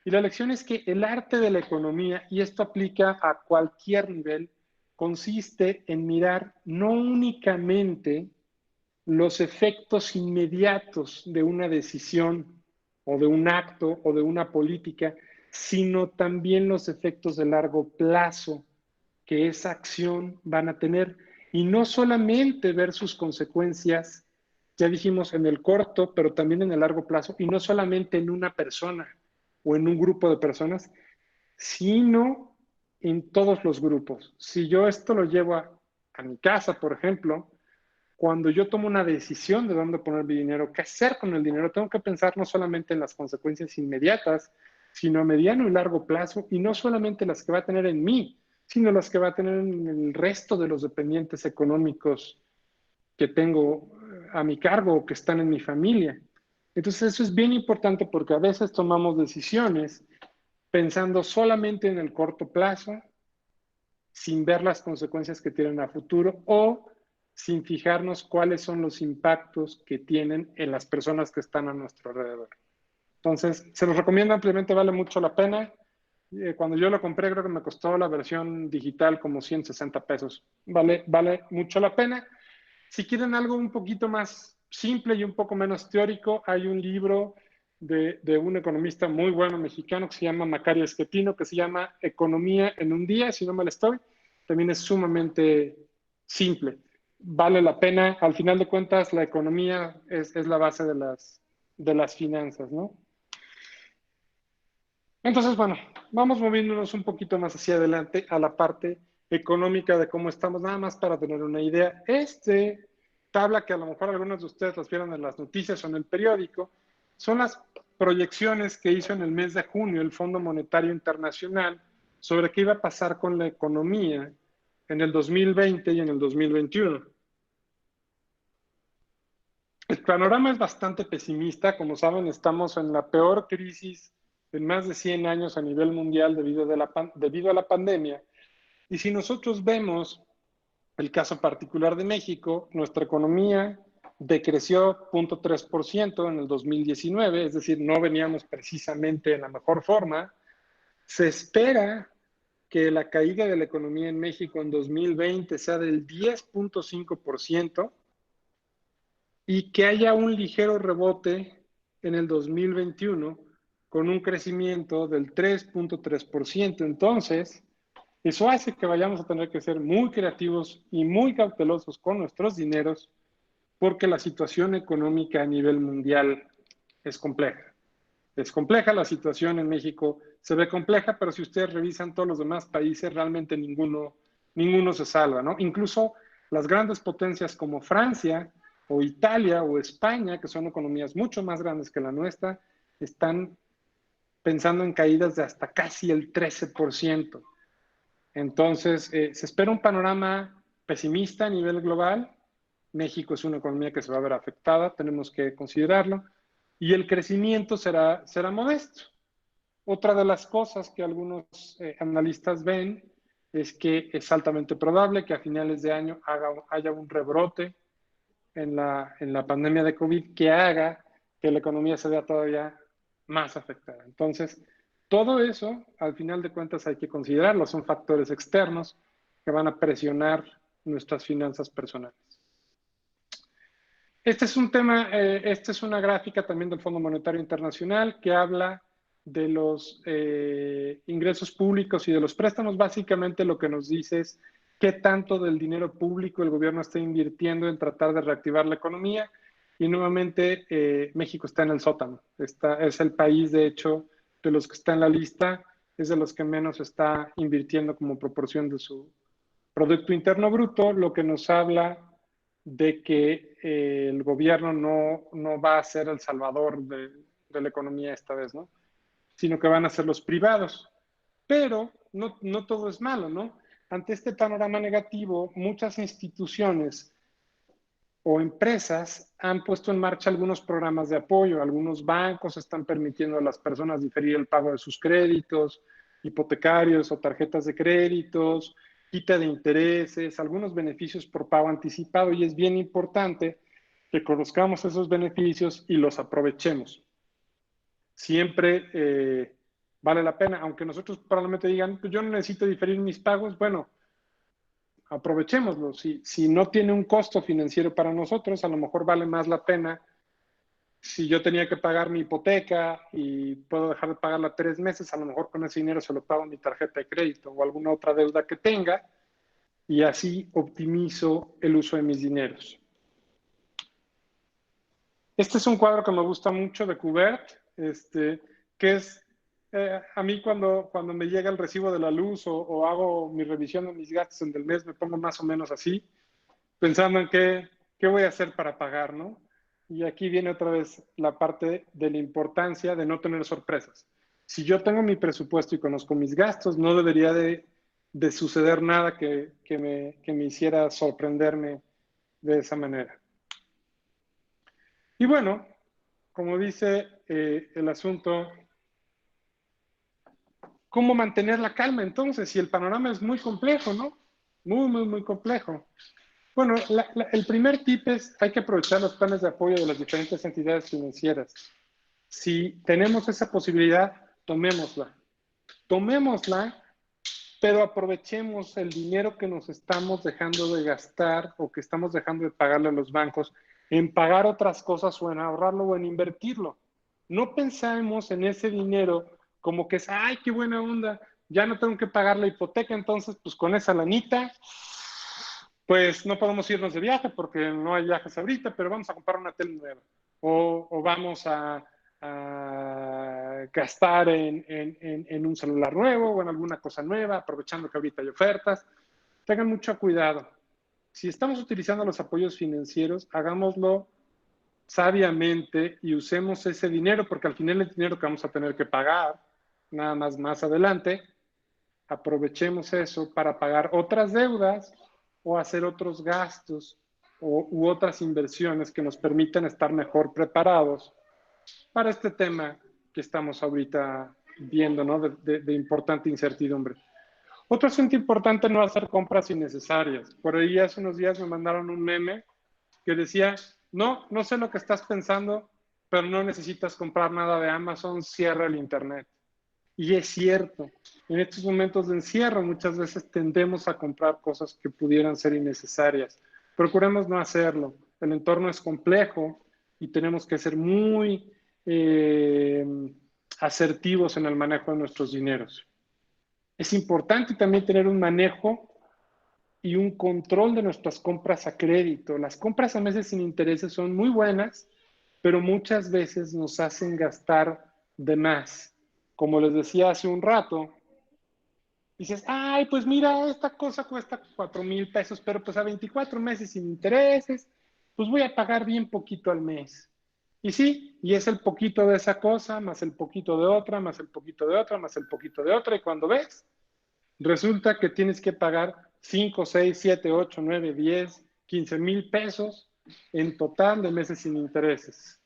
Y la lección es que el arte de la economía, y esto aplica a cualquier nivel, consiste en mirar no únicamente los efectos inmediatos de una decisión o de un acto o de una política, sino también los efectos de largo plazo que esa acción van a tener. Y no solamente ver sus consecuencias, ya dijimos, en el corto, pero también en el largo plazo, y no solamente en una persona o en un grupo de personas, sino en todos los grupos. Si yo esto lo llevo a mi casa, por ejemplo, cuando yo tomo una decisión de dónde poner mi dinero, qué hacer con el dinero, tengo que pensar no solamente en las consecuencias inmediatas, sino a mediano y largo plazo, y no solamente las que va a tener en mí, sino las que va a tener en el resto de los dependientes económicos que tengo a mi cargo o que están en mi familia. Entonces eso es bien importante porque a veces tomamos decisiones pensando solamente en el corto plazo, sin ver las consecuencias que tienen a futuro o sin fijarnos cuáles son los impactos que tienen en las personas que están a nuestro alrededor. Entonces, se los recomiendo ampliamente, vale mucho la pena. Cuando yo lo compré, creo que me costó la versión digital como 160 pesos. Vale mucho la pena. Si quieren algo un poquito más simple y un poco menos teórico, hay un libro de un economista muy bueno mexicano que se llama Macario Esquetino, que se llama Economía en un día, si no mal estoy. También es sumamente simple. Vale la pena. Al final de cuentas, la economía es la base de las finanzas, ¿no? Entonces, bueno, vamos moviéndonos un poquito más hacia adelante a la parte económica de cómo estamos, nada más para tener una idea. Tabla que a lo mejor algunos de ustedes las vieron en las noticias o en el periódico, son las proyecciones que hizo en el mes de junio el Fondo Monetario Internacional sobre qué iba a pasar con la economía en el 2020 y en el 2021. El panorama es bastante pesimista. Como saben, estamos en la peor crisis en más de 100 años a nivel mundial debido a la pandemia. Y si nosotros vemos el caso particular de México, nuestra economía decreció 0.3% en el 2019, es decir, no veníamos precisamente en la mejor forma. Se espera que la caída de la economía en México en 2020 sea del 10.5% y que haya un ligero rebote en el 2021 con un crecimiento del 3.3%. Entonces, eso hace que vayamos a tener que ser muy creativos y muy cautelosos con nuestros dineros porque la situación económica a nivel mundial es compleja. Es compleja la situación en México, se ve compleja, pero si ustedes revisan todos los demás países, realmente ninguno se salva, ¿no? Incluso las grandes potencias como Francia o Italia o España, que son economías mucho más grandes que la nuestra, están pensando en caídas de hasta casi el 13%. Entonces, se espera un panorama pesimista a nivel global. México es una economía que se va a ver afectada, tenemos que considerarlo, y el crecimiento será modesto. Otra de las cosas que algunos analistas ven es que es altamente probable que a finales de año haya un rebrote en la pandemia de COVID que haga que la economía se vea todavía más afectada. Entonces, todo eso, al final de cuentas, hay que considerarlo. Son factores externos que van a presionar nuestras finanzas personales. Este es un tema, esta es una gráfica también del Fondo Monetario Internacional que habla de los ingresos públicos y de los préstamos, básicamente lo que nos dice es qué tanto del dinero público el gobierno está invirtiendo en tratar de reactivar la economía. Y nuevamente México está en el sótano. Es el país, de hecho, de los que está en la lista, es de los que menos está invirtiendo como proporción de su Producto Interno Bruto, lo que nos habla de que el gobierno no va a ser el salvador de la economía esta vez, ¿no? Sino que van a ser los privados. Pero no todo es malo, ¿no? Ante este panorama negativo, muchas instituciones o empresas han puesto en marcha algunos programas de apoyo. Algunos bancos están permitiendo a las personas diferir el pago de sus créditos, hipotecarios o tarjetas de créditos, quita de intereses, algunos beneficios por pago anticipado, y es bien importante que conozcamos esos beneficios y los aprovechemos. Siempre vale la pena, aunque nosotros probablemente digan, pues yo no necesito diferir mis pagos, bueno, aprovechémoslo. Si no tiene un costo financiero para nosotros, a lo mejor vale más la pena. Si yo tenía que pagar mi hipoteca y puedo dejar de pagarla 3 meses, a lo mejor con ese dinero se lo pago en mi tarjeta de crédito o alguna otra deuda que tenga, y así optimizo el uso de mis dineros. Este es un cuadro que me gusta mucho de Kubert, que es a mí cuando me llega el recibo de la luz o hago mi revisión de mis gastos en el mes, me pongo más o menos así, pensando en qué voy a hacer para pagar, ¿no? Y aquí viene otra vez la parte de la importancia de no tener sorpresas. Si yo tengo mi presupuesto y conozco mis gastos, no debería de suceder nada que me hiciera sorprenderme de esa manera. Y bueno, como dice el asunto, ¿cómo mantener la calma entonces? Si el panorama es muy complejo, ¿no? Muy complejo. Bueno, el primer tip es hay que aprovechar los planes de apoyo de las diferentes entidades financieras. Si tenemos esa posibilidad, tomémosla. Tomémosla, pero aprovechemos el dinero que nos estamos dejando de gastar o que estamos dejando de pagarle a los bancos en pagar otras cosas o en ahorrarlo o en invertirlo. No pensemos en ese dinero como que es, ay, qué buena onda, ya no tengo que pagar la hipoteca, entonces pues con esa lanita pues no podemos irnos de viaje porque no hay viajes ahorita, pero vamos a comprar una tele nueva. O vamos a gastar en un celular nuevo o en alguna cosa nueva, aprovechando que ahorita hay ofertas. Tengan mucho cuidado. Si estamos utilizando los apoyos financieros, hagámoslo sabiamente y usemos ese dinero, porque al final es dinero que vamos a tener que pagar, nada más adelante. Aprovechemos eso para pagar otras deudas o hacer otros gastos u otras inversiones que nos permitan estar mejor preparados para este tema que estamos ahorita viendo, ¿no? de importante incertidumbre. Otro asunto importante, no hacer compras innecesarias. Por ahí hace unos días me mandaron un meme que decía, no sé lo que estás pensando, pero no necesitas comprar nada de Amazon, cierra el internet. Y es cierto, en estos momentos de encierro muchas veces tendemos a comprar cosas que pudieran ser innecesarias. Procuremos no hacerlo. El entorno es complejo y tenemos que ser muy asertivos en el manejo de nuestros dineros. Es importante también tener un manejo y un control de nuestras compras a crédito. Las compras a meses sin intereses son muy buenas, pero muchas veces nos hacen gastar de más. Como les decía hace un rato, dices, ay, pues mira, esta cosa cuesta 4,000 pesos, pero pues a 24 meses sin intereses, pues voy a pagar bien poquito al mes. Y sí, y es el poquito de esa cosa, más el poquito de otra, más el poquito de otra, más el poquito de otra, y cuando ves, resulta que tienes que pagar 5, 6, 7, 8, 9, 10, 15,000 pesos en total de meses sin intereses.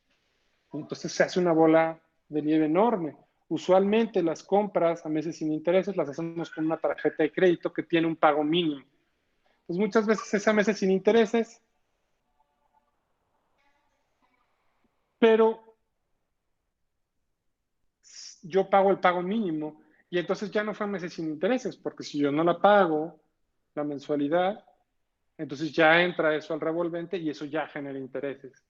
Entonces se hace una bola de nieve enorme. Usualmente las compras a meses sin intereses las hacemos con una tarjeta de crédito que tiene un pago mínimo. Pues muchas veces es a meses sin intereses, pero yo pago el pago mínimo y entonces ya no fue a meses sin intereses, porque si yo no la pago, la mensualidad, entonces ya entra eso al revolvente y eso ya genera intereses.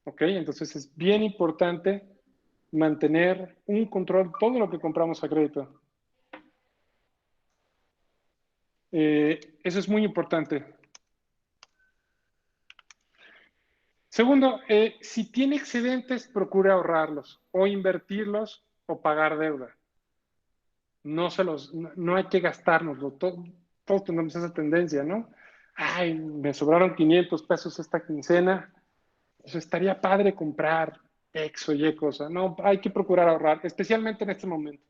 ¿Ok? Entonces es bien importante mantener un control de todo lo que compramos a crédito. Eso es muy importante. Segundo, si tiene excedentes, procure ahorrarlos o invertirlos o pagar deuda. No hay que gastárnoslo. Todos tenemos esa tendencia, ¿no? Ay, me sobraron 500 pesos esta quincena. Pues estaría padre comprar X o Y cosa. No, hay que procurar ahorrar, especialmente en este momento.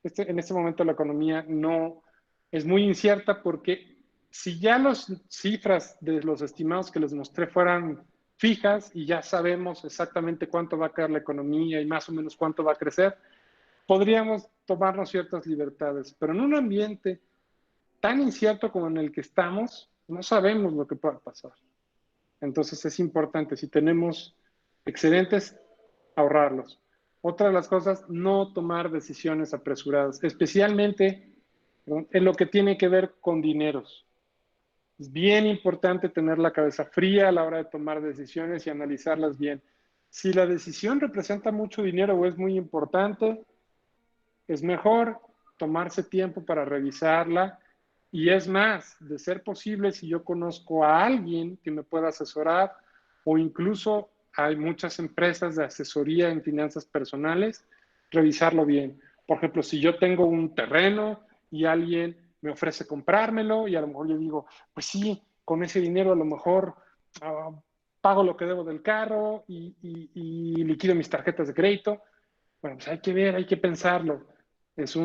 En este momento la economía no es muy incierta porque si ya las cifras de los estimados que les mostré fueran fijas y ya sabemos exactamente cuánto va a caer la economía y más o menos cuánto va a crecer, podríamos tomarnos ciertas libertades. Pero en un ambiente tan incierto como en el que estamos, no sabemos lo que pueda pasar. Entonces es importante, si tenemos excedentes, ahorrarlos. Otra de las cosas, no tomar decisiones apresuradas, especialmente en lo que tiene que ver con dineros. Es bien importante tener la cabeza fría a la hora de tomar decisiones y analizarlas bien. Si la decisión representa mucho dinero o es muy importante, es mejor tomarse tiempo para revisarla. Y es más, de ser posible, si yo conozco a alguien que me pueda asesorar o incluso hay muchas empresas de asesoría en finanzas personales, revisarlo bien. Por ejemplo, si yo tengo un terreno y alguien me ofrece comprármelo y a lo mejor yo digo, pues sí, con ese dinero a lo mejor pago lo que debo del carro y liquido mis tarjetas de crédito. Bueno, pues hay que ver, hay que pensarlo. Es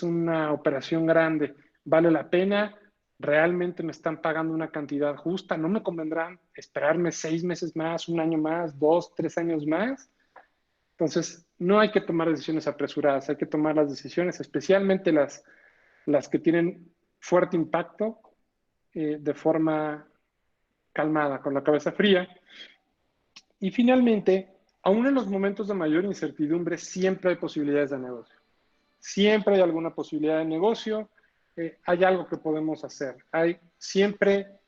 una operación grande. ¿Vale la pena? ¿Realmente me están pagando una cantidad justa? ¿No me convendrán esperarme 6 meses más, un año más, 2, 3 años más? Entonces, no hay que tomar decisiones apresuradas, hay que tomar las decisiones, especialmente las que tienen fuerte impacto, de forma calmada, con la cabeza fría. Y finalmente, aún en los momentos de mayor incertidumbre, siempre hay posibilidades de negocio. Siempre hay alguna posibilidad de negocio, hay algo que podemos hacer. Hay siempre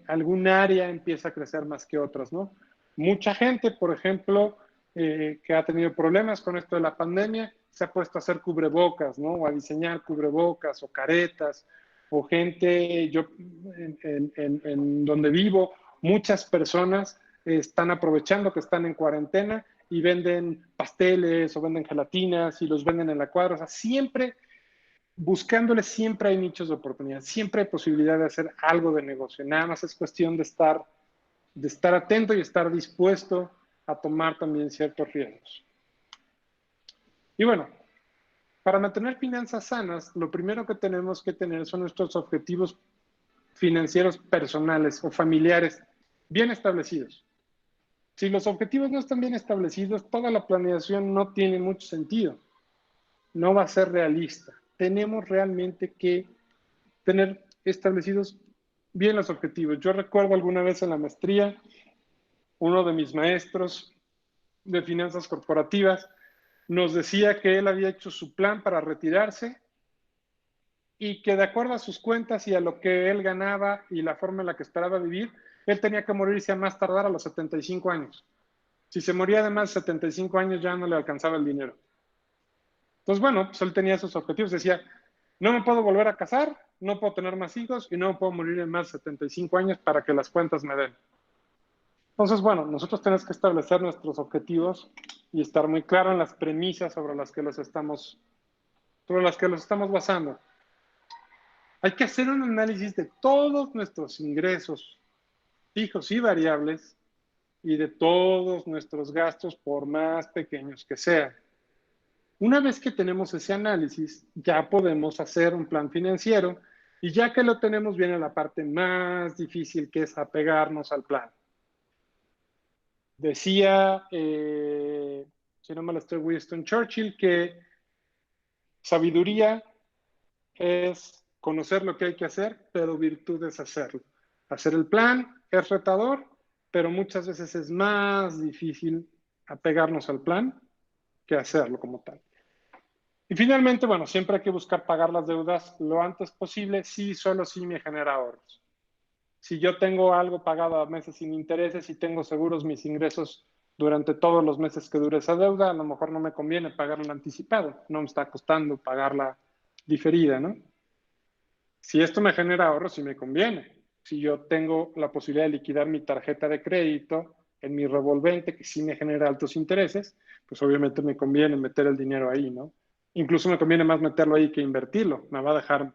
algún área empieza a crecer más que otras, ¿no? Mucha gente, por ejemplo, que ha tenido problemas con esto de la pandemia, se ha puesto a hacer cubrebocas, ¿no? O a diseñar cubrebocas o caretas, o gente, yo en donde vivo, muchas personas están aprovechando que están en cuarentena y venden pasteles o venden gelatinas y los venden en la cuadra. O sea, siempre, buscándole, siempre hay nichos de oportunidad, siempre hay posibilidad de hacer algo de negocio. Nada más es cuestión de estar atento y estar dispuesto a tomar también ciertos riesgos. Y bueno, para mantener finanzas sanas, lo primero que tenemos que tener son nuestros objetivos financieros personales o familiares bien establecidos. Si los objetivos no están bien establecidos, toda la planeación no tiene mucho sentido. No va a ser realista. Tenemos realmente que tener establecidos bien los objetivos. Yo recuerdo alguna vez en la maestría, uno de mis maestros de finanzas corporativas nos decía que él había hecho su plan para retirarse y que de acuerdo a sus cuentas y a lo que él ganaba y la forma en la que esperaba vivir, él tenía que morirse a más tardar a los 75 años. Si se moría de más de 75 años ya no le alcanzaba el dinero. Entonces, bueno, pues él tenía sus objetivos. Decía, no me puedo volver a casar, no puedo tener más hijos y no me puedo morir en más de 75 años para que las cuentas me den. Entonces, bueno, nosotros tenemos que establecer nuestros objetivos y estar muy claro en las premisas sobre las que los estamos basando. Hay que hacer un análisis de todos nuestros ingresos fijos y variables y de todos nuestros gastos, por más pequeños que sean. Una vez que tenemos ese análisis, ya podemos hacer un plan financiero y ya que lo tenemos, viene la parte más difícil, que es apegarnos al plan. Decía, si no me estoy, Winston Churchill, que sabiduría es conocer lo que hay que hacer, pero virtud es hacerlo. Hacer el plan es retador, pero muchas veces es más difícil apegarnos al plan que hacerlo como tal. Y finalmente, bueno, siempre hay que buscar pagar las deudas lo antes posible, sí, solo si me genera ahorros. Si yo tengo algo pagado a meses sin intereses y tengo seguros mis ingresos durante todos los meses que dure esa deuda, a lo mejor no me conviene pagarla anticipado, no me está costando pagarla diferida, ¿no? Si esto me genera ahorro, sí me conviene. Si yo tengo la posibilidad de liquidar mi tarjeta de crédito en mi revolvente, que sí me genera altos intereses, pues obviamente me conviene meter el dinero ahí, ¿no? Incluso me conviene más meterlo ahí que invertirlo. Me va a dejar,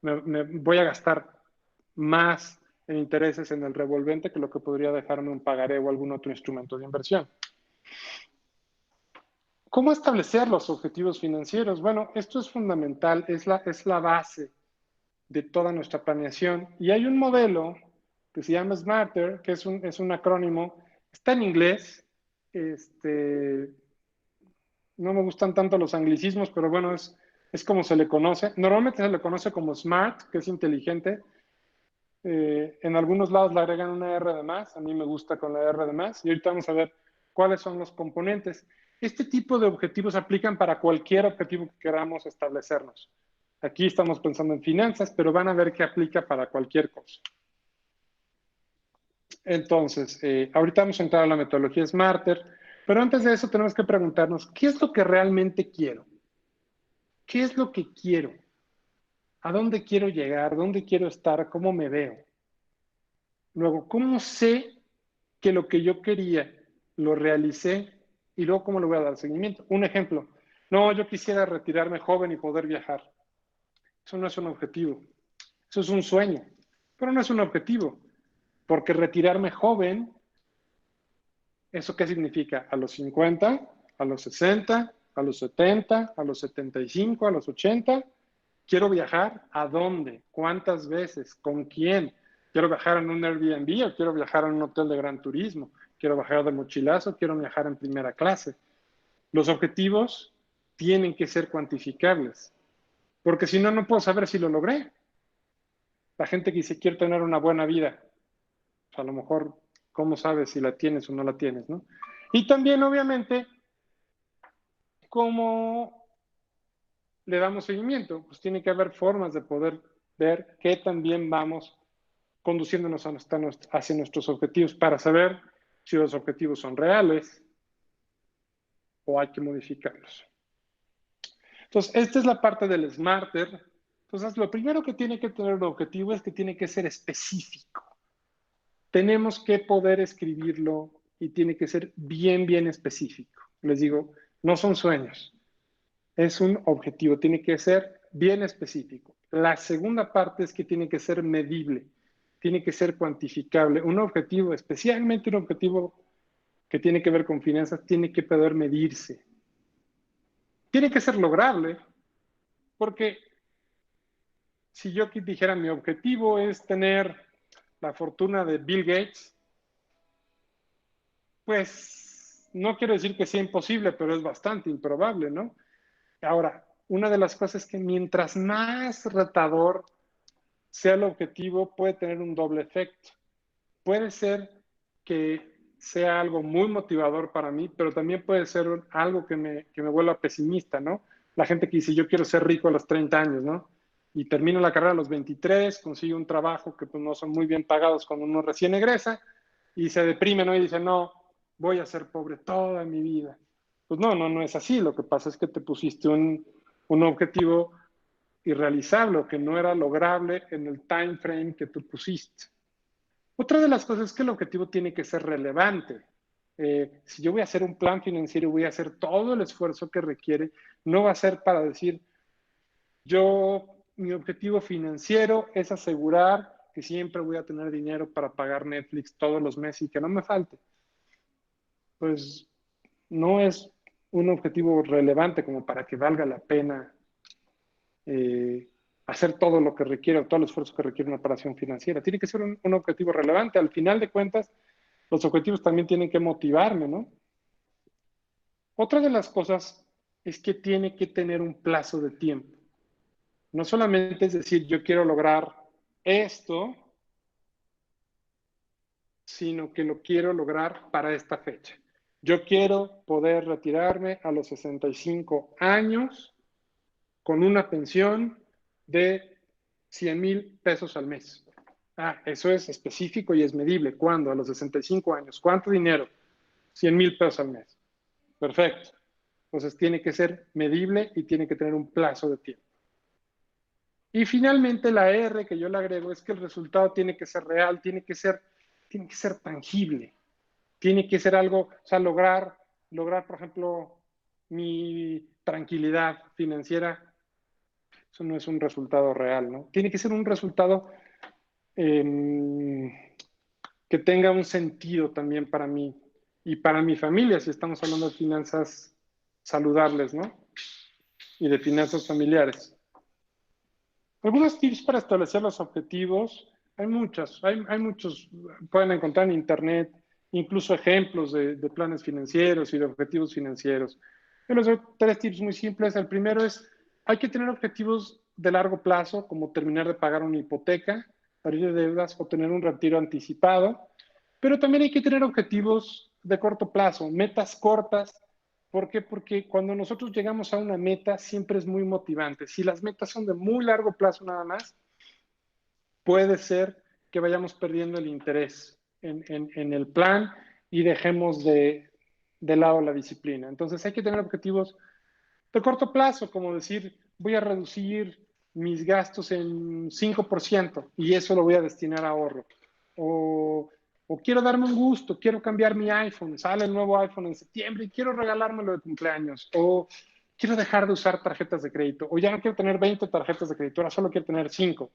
voy a gastar más en intereses en el revolvente que lo que podría dejarme un pagaré o algún otro instrumento de inversión. ¿Cómo establecer los objetivos financieros? Bueno, esto es fundamental, es la base de toda nuestra planeación. Y hay un modelo que se llama SMARTER, que es un acrónimo, está en inglés, no me gustan tanto los anglicismos, pero bueno, es como se le conoce. Normalmente se le conoce como SMART, que es inteligente. En algunos lados le agregan una R de más, a mí me gusta con la R de más, y ahorita vamos a ver cuáles son los componentes. Este tipo de objetivos aplican para cualquier objetivo que queramos establecernos. Aquí estamos pensando en finanzas, pero van a ver que aplica para cualquier cosa. Entonces, ahorita vamos a entrar a la metodología SMARTER, pero antes de eso tenemos que preguntarnos, ¿qué es lo que realmente quiero? ¿Qué es lo que quiero? ¿A dónde quiero llegar? ¿Dónde quiero estar? ¿Cómo me veo? Luego, ¿cómo sé que lo que yo quería lo realicé? Y luego, ¿cómo le voy a dar seguimiento? Un ejemplo, no, yo quisiera retirarme joven y poder viajar. Eso no es un objetivo. Eso es un sueño, pero no es un objetivo. Porque retirarme joven, ¿eso qué significa? A los 50, a los 60, a los 70, a los 75, a los 80. ¿Quiero viajar? ¿A dónde? ¿Cuántas veces? ¿Con quién? ¿Quiero viajar en un Airbnb o quiero viajar en un hotel de gran turismo? ¿Quiero viajar de mochilazo? ¿Quiero viajar en primera clase? Los objetivos tienen que ser cuantificables, porque si no, no puedo saber si lo logré. La gente que dice, quiero tener una buena vida, pues a lo mejor, ¿cómo sabes si la tienes o no la tienes, no? Y también, obviamente, ¿cómo le damos seguimiento? Pues tiene que haber formas de poder ver qué también vamos conduciéndonos hacia nuestros objetivos para saber si los objetivos son reales o hay que modificarlos. Entonces, esta es la parte del SMARTER. Entonces, lo primero que tiene que tener un objetivo es que tiene que ser específico. Tenemos que poder escribirlo y tiene que ser bien, bien específico. Les digo, no son sueños, es un objetivo, tiene que ser bien específico. La segunda parte es que tiene que ser medible, tiene que ser cuantificable. Un objetivo, especialmente un objetivo que tiene que ver con finanzas, tiene que poder medirse. Tiene que ser lograble, porque si yo dijera mi objetivo es tener la fortuna de Bill Gates, pues no quiero decir que sea imposible, pero es bastante improbable, ¿no? Ahora, una de las cosas es que mientras más retador sea el objetivo, puede tener un doble efecto. Puede ser que sea algo muy motivador para mí, pero también puede ser algo que me vuelva pesimista, ¿no? La gente que dice, yo quiero ser rico a los 30 años, ¿no? Y termino la carrera a los 23, consigue un trabajo que pues, no son muy bien pagados cuando uno recién egresa, y se deprime, ¿no? Y dice, no, voy a ser pobre toda mi vida. Pues no es así. Lo que pasa es que te pusiste un objetivo irrealizable o que no era lograble en el time frame que tú pusiste. Otra de las cosas es que el objetivo tiene que ser relevante. Si yo voy a hacer un plan financiero y voy a hacer todo el esfuerzo que requiere, no va a ser para decir, mi objetivo financiero es asegurar que siempre voy a tener dinero para pagar Netflix todos los meses y que no me falte. Pues no es un objetivo relevante como para que valga la pena hacer todo lo que requiere, todo el esfuerzo que requiere una operación financiera. Tiene que ser un objetivo relevante. Al final de cuentas, los objetivos también tienen que motivarme, ¿no? Otra de las cosas es que tiene que tener un plazo de tiempo. No solamente es decir, yo quiero lograr esto, sino que lo quiero lograr para esta fecha. Yo quiero poder retirarme a los 65 años con una pensión de 100,000 pesos al mes. Eso es específico y es medible. ¿Cuándo? A los 65 años. ¿Cuánto dinero? 100,000 pesos al mes. Perfecto. Entonces tiene que ser medible y tiene que tener un plazo de tiempo. Y finalmente la R que yo le agrego es que el resultado tiene que ser real, tiene que ser tangible, tiene que ser algo, o sea, lograr, por ejemplo, mi tranquilidad financiera. Eso no es un resultado real, ¿no? Tiene que ser un resultado que tenga un sentido también para mí y para mi familia, si estamos hablando de finanzas saludables, ¿no? Y de finanzas familiares. Algunos tips para establecer los objetivos, hay muchos, pueden encontrar en internet, incluso ejemplos de planes financieros y de objetivos financieros. Yo les doy 3 tips muy simples. El primero es, hay que tener objetivos de largo plazo, como terminar de pagar una hipoteca, salir de deudas o tener un retiro anticipado, pero también hay que tener objetivos de corto plazo, metas cortas. ¿Por qué? Porque cuando nosotros llegamos a una meta siempre es muy motivante. Si las metas son de muy largo plazo nada más, puede ser que vayamos perdiendo el interés en el plan y dejemos de lado la disciplina. Entonces hay que tener objetivos de corto plazo, como decir, voy a reducir mis gastos en 5% y eso lo voy a destinar a ahorro. O quiero darme un gusto, quiero cambiar mi iPhone, sale el nuevo iPhone en septiembre y quiero regalármelo de cumpleaños. O quiero dejar de usar tarjetas de crédito. O ya no quiero tener 20 tarjetas de crédito, ahora solo quiero tener 5.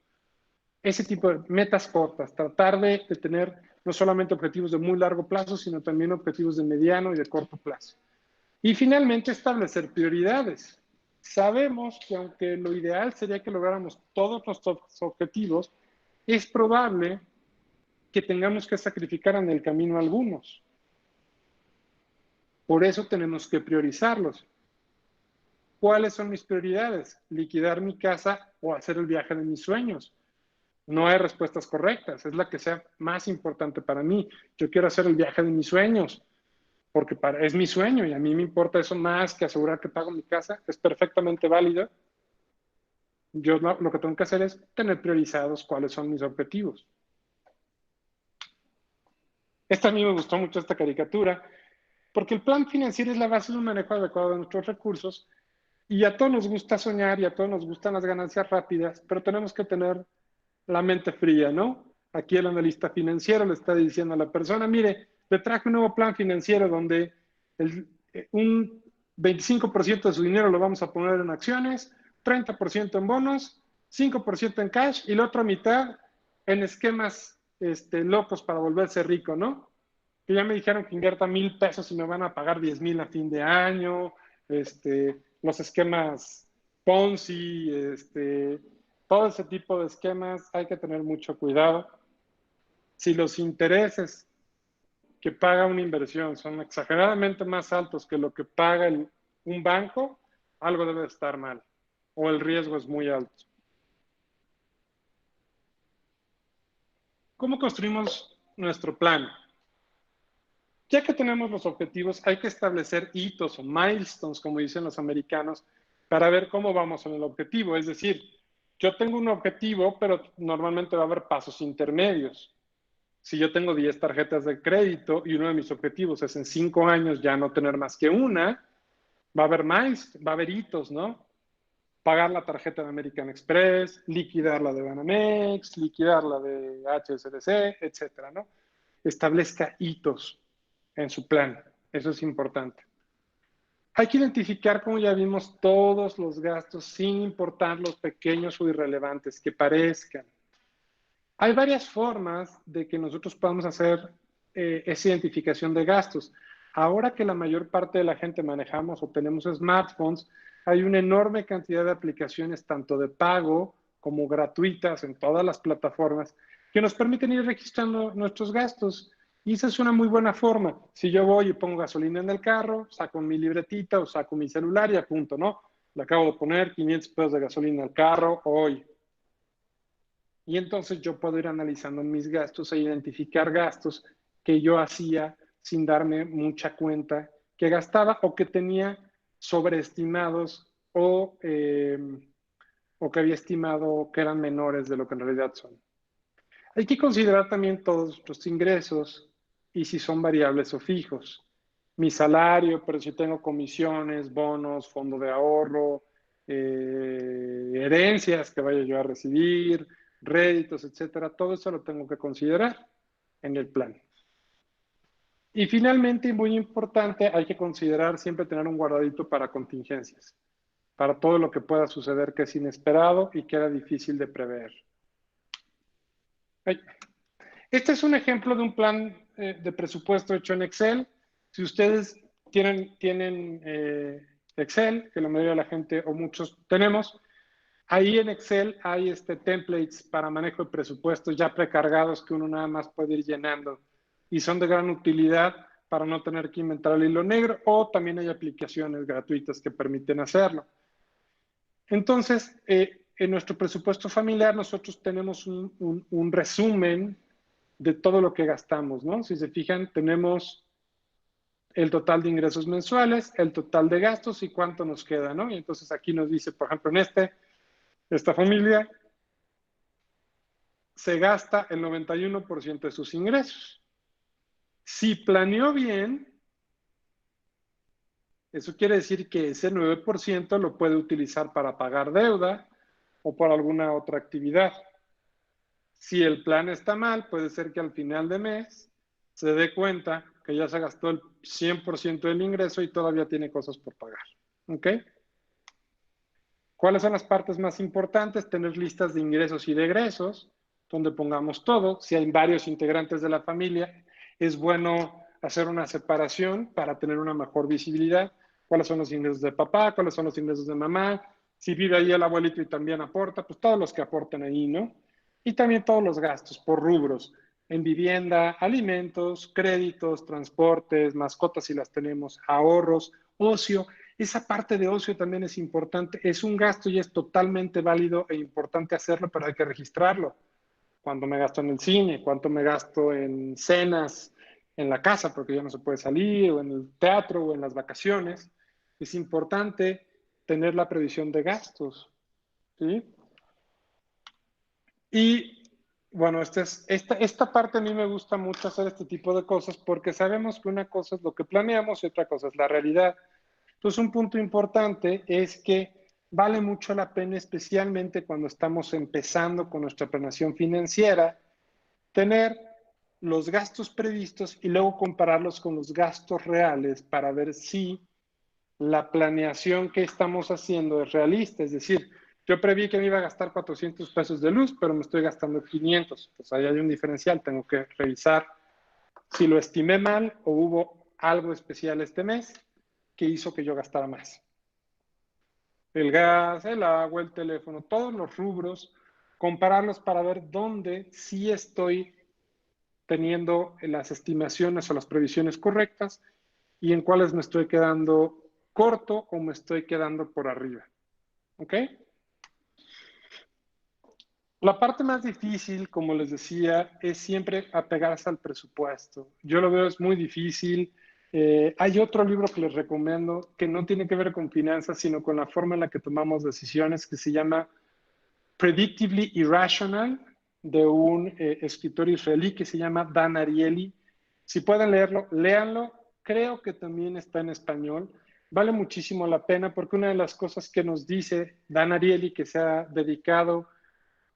Ese tipo de metas cortas, tratar de tener no solamente objetivos de muy largo plazo, sino también objetivos de mediano y de corto plazo. Y finalmente establecer prioridades. Sabemos que aunque lo ideal sería que lográramos todos nuestros objetivos, es probable que tengamos que sacrificar en el camino algunos. Por eso tenemos que priorizarlos. ¿Cuáles son mis prioridades? ¿Liquidar mi casa o hacer el viaje de mis sueños? No hay respuestas correctas, es la que sea más importante para mí. Yo quiero hacer el viaje de mis sueños, porque es mi sueño y a mí me importa eso más que asegurar que pago mi casa. Es perfectamente válido. Yo lo que tengo que hacer es tener priorizados cuáles son mis objetivos. A mí me gustó mucho esta caricatura, porque el plan financiero es la base de un manejo adecuado de nuestros recursos y a todos nos gusta soñar y a todos nos gustan las ganancias rápidas, pero tenemos que tener la mente fría, ¿no? Aquí el analista financiero le está diciendo a la persona, mire, le traje un nuevo plan financiero donde un 25% de su dinero lo vamos a poner en acciones, 30% en bonos, 5% en cash y la otra mitad en esquemas locos para volverse rico, ¿no? Que ya me dijeron que invierta 1,000 pesos y me van a pagar 10,000 a fin de año, los esquemas Ponzi, todo ese tipo de esquemas hay que tener mucho cuidado. Si los intereses que paga una inversión son exageradamente más altos que lo que paga un banco, algo debe estar mal o el riesgo es muy alto. ¿Cómo construimos nuestro plan? Ya que tenemos los objetivos, hay que establecer hitos o milestones, como dicen los americanos, para ver cómo vamos en el objetivo. Es decir, yo tengo un objetivo, pero normalmente va a haber pasos intermedios. Si yo tengo 10 tarjetas de crédito y uno de mis objetivos es en 5 años ya no tener más que una, va a haber más, va a haber hitos, ¿no? Pagar la tarjeta de American Express, liquidar la de Banamex, liquidar la de HSBC, etcétera, ¿no? Establezca hitos en su plan. Eso es importante. Hay que identificar, como ya vimos, todos los gastos sin importar los pequeños o irrelevantes que parezcan. Hay varias formas de que nosotros podamos hacer esa identificación de gastos. Ahora que la mayor parte de la gente manejamos o tenemos smartphones, hay una enorme cantidad de aplicaciones, tanto de pago como gratuitas en todas las plataformas, que nos permiten ir registrando nuestros gastos. Y esa es una muy buena forma. Si yo voy y pongo gasolina en el carro, saco mi libretita o saco mi celular y apunto, ¿no? Le acabo de poner 500 pesos de gasolina al carro hoy. Y entonces yo puedo ir analizando mis gastos e identificar gastos que yo hacía sin darme mucha cuenta que gastaba o que tenía sobreestimados o que había estimado que eran menores de lo que en realidad son. Hay que considerar también todos los ingresos y si son variables o fijos. mi salario, pero si tengo comisiones, bonos, fondo de ahorro, herencias que vaya yo a recibir, réditos, etcétera, todo eso lo tengo que considerar en el plan. Y finalmente, y muy importante, hay que considerar siempre tener un guardadito para contingencias, para todo lo que pueda suceder que es inesperado y que era difícil de prever. Este es un ejemplo de un plan de presupuesto hecho en Excel. Si ustedes tienen Excel, que la mayoría de la gente o muchos tenemos, ahí en Excel hay templates para manejo de presupuestos ya precargados que uno nada más puede ir llenando y son de gran utilidad para no tener que inventar el hilo negro, o también hay aplicaciones gratuitas que permiten hacerlo. Entonces, en nuestro presupuesto familiar nosotros tenemos un resumen de todo lo que gastamos, ¿no? Si se fijan, tenemos el total de ingresos mensuales, el total de gastos y cuánto nos queda, ¿no? Y entonces aquí nos dice, por ejemplo, en esta familia se gasta el 91% de sus ingresos. Si planeó bien, eso quiere decir que ese 9% lo puede utilizar para pagar deuda o por alguna otra actividad. Si el plan está mal, puede ser que al final de mes se dé cuenta que ya se gastó el 100% del ingreso y todavía tiene cosas por pagar. ¿Ok? ¿Cuáles son las partes más importantes? Tener listas de ingresos y de egresos, donde pongamos todo. Si hay varios integrantes de la familia, es bueno hacer una separación para tener una mejor visibilidad. ¿Cuáles son los ingresos de papá? ¿Cuáles son los ingresos de mamá? Si vive ahí el abuelito y también aporta, pues todos los que aportan ahí, ¿no? Y también todos los gastos por rubros, en vivienda, alimentos, créditos, transportes, mascotas si las tenemos, ahorros, ocio. Esa parte de ocio también es importante. Es un gasto y es totalmente válido e importante hacerlo, pero hay que registrarlo. Cuánto me gasto en el cine, cuánto me gasto en cenas en la casa, porque ya no se puede salir, o en el teatro, o en las vacaciones. Es importante tener la previsión de gastos, ¿sí? Y bueno, esta parte a mí me gusta mucho hacer este tipo de cosas porque sabemos que una cosa es lo que planeamos y otra cosa es la realidad. Entonces, un punto importante es que vale mucho la pena, especialmente cuando estamos empezando con nuestra planeación financiera, tener los gastos previstos y luego compararlos con los gastos reales para ver si la planeación que estamos haciendo es realista. Es decir, yo preví que me iba a gastar 400 pesos de luz, pero me estoy gastando 500. Pues ahí hay un diferencial. Tengo que revisar si lo estimé mal o hubo algo especial este mes que hizo que yo gastara más. El gas, el agua, el teléfono, todos los rubros, compararlos para ver dónde sí estoy teniendo las estimaciones o las previsiones correctas y en cuáles me estoy quedando corto o me estoy quedando por arriba. ¿Ok? La parte más difícil, como les decía, es siempre apegarse al presupuesto. Yo lo veo, es muy difícil. Hay otro libro que les recomiendo que no tiene que ver con finanzas, sino con la forma en la que tomamos decisiones, que se llama Predictably Irrational, de un escritor israelí que se llama Dan Ariely. Si pueden leerlo, léanlo. Creo que también está en español. Vale muchísimo la pena porque una de las cosas que nos dice Dan Ariely, que se ha dedicado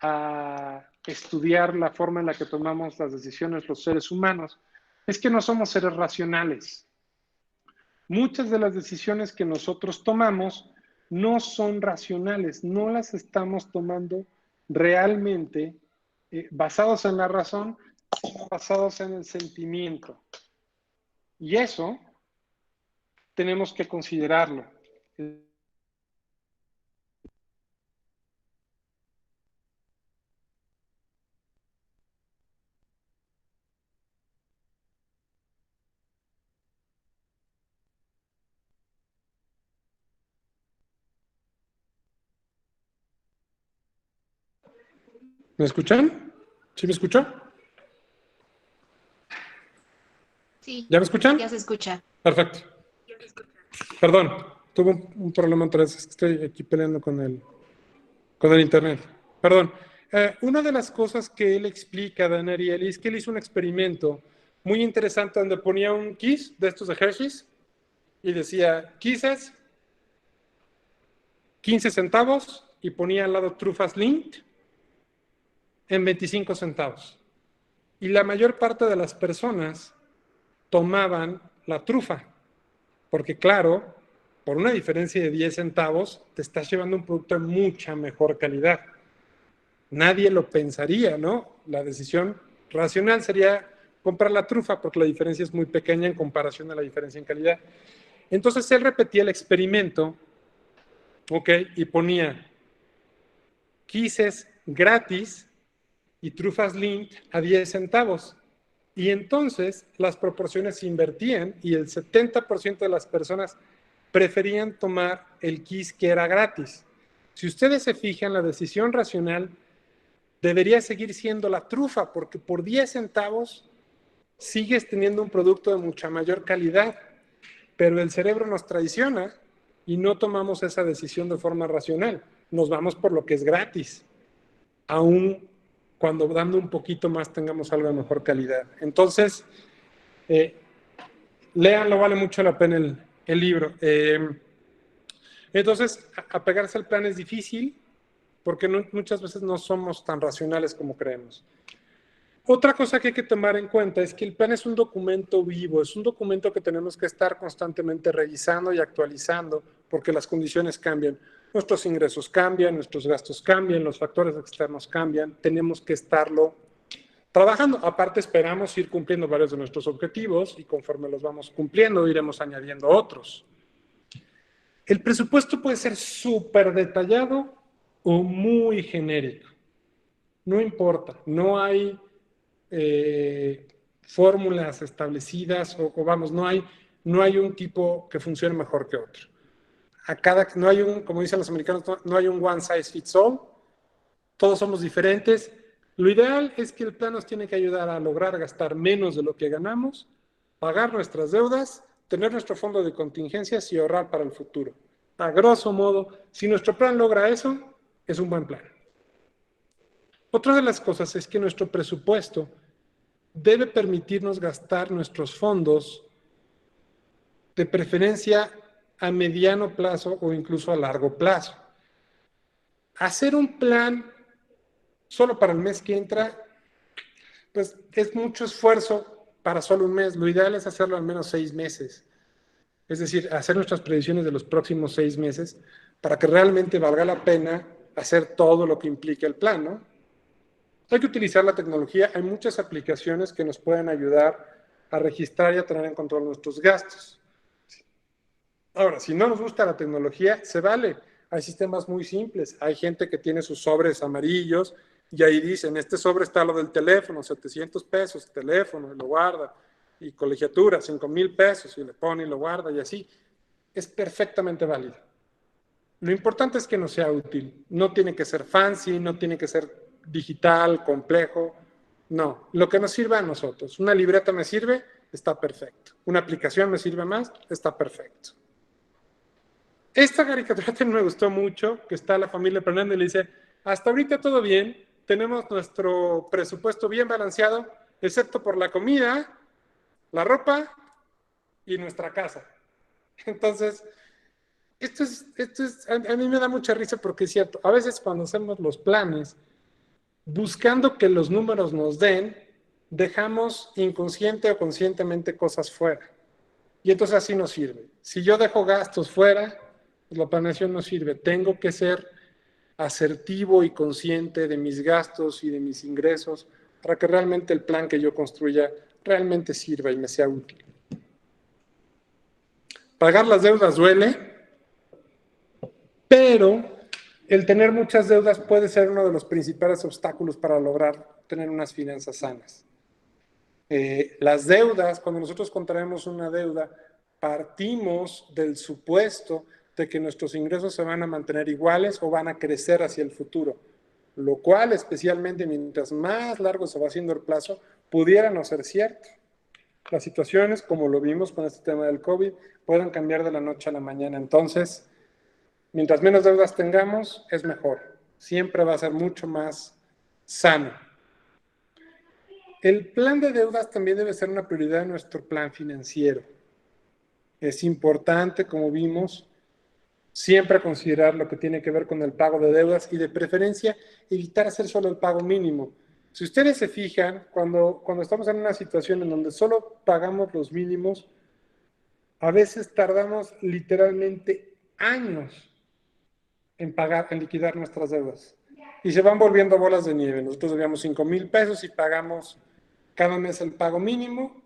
a estudiar la forma en la que tomamos las decisiones los seres humanos, es que no somos seres racionales. Muchas de las decisiones que nosotros tomamos no son racionales, no las estamos tomando realmente basados en la razón, sino basados en el sentimiento. Y eso tenemos que considerarlo. ¿Me escuchan? ¿Sí me escuchó? Sí, ¿Ya me escuchan? ya se escucha. Perfecto. Perdón, tuve un problema otra vez, es que estoy aquí peleando con el internet. Perdón. Una de las cosas que él explica, Dan Ariely, es que él hizo un experimento muy interesante donde ponía un kiss de estos de Hershey's y decía, quises 15 centavos y ponía al lado trufas linked en 25 centavos. Y la mayor parte de las personas tomaban la trufa, porque claro, por una diferencia de 10 centavos, te estás llevando un producto de mucha mejor calidad. Nadie lo pensaría, ¿no? La decisión racional sería comprar la trufa porque la diferencia es muy pequeña en comparación a la diferencia en calidad. Entonces él repetía el experimento, ¿ok? Y ponía quises gratis y trufas linked a 10 centavos. Y entonces las proporciones se invertían y el 70% de las personas preferían tomar el quiz que era gratis. Si ustedes se fijan, la decisión racional debería seguir siendo la trufa, porque por 10 centavos sigues teniendo un producto de mucha mayor calidad, pero el cerebro nos traiciona y no tomamos esa decisión de forma racional. Nos vamos por lo que es gratis, aún cuando dando un poquito más tengamos algo de mejor calidad. Entonces, léanlo, vale mucho la pena el libro. Entonces, apegarse al plan es difícil porque muchas veces no somos tan racionales como creemos. Otra cosa que hay que tomar en cuenta es que el plan es un documento vivo, es un documento que tenemos que estar constantemente revisando y actualizando porque las condiciones cambian. Nuestros ingresos cambian, nuestros gastos cambian, los factores externos cambian, tenemos que estarlo trabajando. Aparte, esperamos ir cumpliendo varios de nuestros objetivos y conforme los vamos cumpliendo, iremos añadiendo otros. El presupuesto puede ser súper detallado o muy genérico. No importa, no hay fórmulas establecidas o vamos, no hay un tipo que funcione mejor que otro. No hay un, como dicen los americanos, no hay un one size fits all. Todos somos diferentes. Lo ideal es que el plan nos tiene que ayudar a lograr gastar menos de lo que ganamos, pagar nuestras deudas, tener nuestro fondo de contingencias y ahorrar para el futuro. A grosso modo, si nuestro plan logra eso, es un buen plan. Otra de las cosas es que nuestro presupuesto debe permitirnos gastar nuestros fondos de preferencia a mediano plazo o incluso a largo plazo. Hacer un plan solo para el mes que entra, pues es mucho esfuerzo para solo un mes. Lo ideal es hacerlo al menos 6 meses. Es decir, hacer nuestras predicciones de los próximos 6 meses para que realmente valga la pena hacer todo lo que implica el plan, ¿no? Hay que utilizar la tecnología. Hay muchas aplicaciones que nos pueden ayudar a registrar y a tener en control nuestros gastos. Ahora, si no nos gusta la tecnología, se vale. Hay sistemas muy simples. Hay gente que tiene sus sobres amarillos y ahí dicen, este sobre está lo del teléfono, 700 pesos, teléfono, y lo guarda. Y colegiatura, 5,000 pesos, y le pone y lo guarda y así. Es perfectamente válido. Lo importante es que nos sea útil. No tiene que ser fancy, no tiene que ser digital, complejo. No, lo que nos sirva a nosotros. Una libreta me sirve, está perfecto. Una aplicación me sirve más, está perfecto. Esta caricatura también me gustó mucho, que está la familia Fernández y le dice, hasta ahorita todo bien, tenemos nuestro presupuesto bien balanceado, excepto por la comida, la ropa y nuestra casa. Entonces, a mí me da mucha risa porque es cierto, a veces cuando hacemos los planes, buscando que los números nos den, dejamos inconsciente o conscientemente cosas fuera. Y entonces así no sirve. Si yo dejo gastos fuera, pues la planeación no sirve. Tengo que ser asertivo y consciente de mis gastos y de mis ingresos para que realmente el plan que yo construya realmente sirva y me sea útil. Pagar las deudas duele, pero el tener muchas deudas puede ser uno de los principales obstáculos para lograr tener unas finanzas sanas. Las deudas, cuando nosotros contraemos una deuda, partimos del supuesto de que nuestros ingresos se van a mantener iguales o van a crecer hacia el futuro, lo cual, especialmente mientras más largo se va haciendo el plazo, pudiera no ser cierto. Las situaciones, como lo vimos con este tema del COVID, pueden cambiar de la noche a la mañana. Entonces, mientras menos deudas tengamos, es mejor. Siempre va a ser mucho más sano. El plan de deudas también debe ser una prioridad en nuestro plan financiero. es importante, como vimos, siempre considerar lo que tiene que ver con el pago de deudas y de preferencia evitar hacer solo el pago mínimo. Si ustedes se fijan, cuando estamos en una situación en donde solo pagamos los mínimos, a veces tardamos literalmente años en liquidar nuestras deudas. Y se van volviendo bolas de nieve. Nosotros debíamos 5,000 pesos y pagamos cada mes el pago mínimo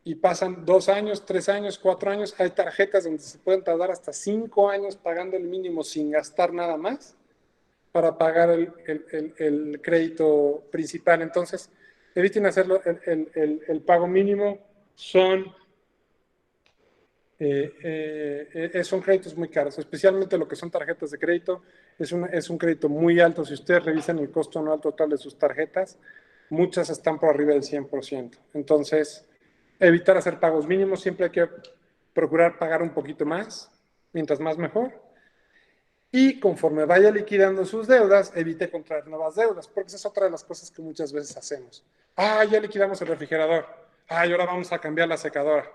y pasan 2 años, 3 años, 4 años. Hay tarjetas donde se pueden tardar hasta 5 años pagando el mínimo sin gastar nada más para pagar el crédito principal. Entonces, eviten hacerlo el pago mínimo. Son créditos muy caros, especialmente lo que son tarjetas de crédito. Es un crédito muy alto. Si ustedes revisan el costo anual total de sus tarjetas, muchas están por arriba del 100%. Entonces, evitar hacer pagos mínimos. Siempre hay que procurar pagar un poquito más, mientras más mejor. Y conforme vaya liquidando sus deudas, evite contraer nuevas deudas, porque esa es otra de las cosas que muchas veces hacemos. Ya liquidamos el refrigerador. Y ahora vamos a cambiar la secadora.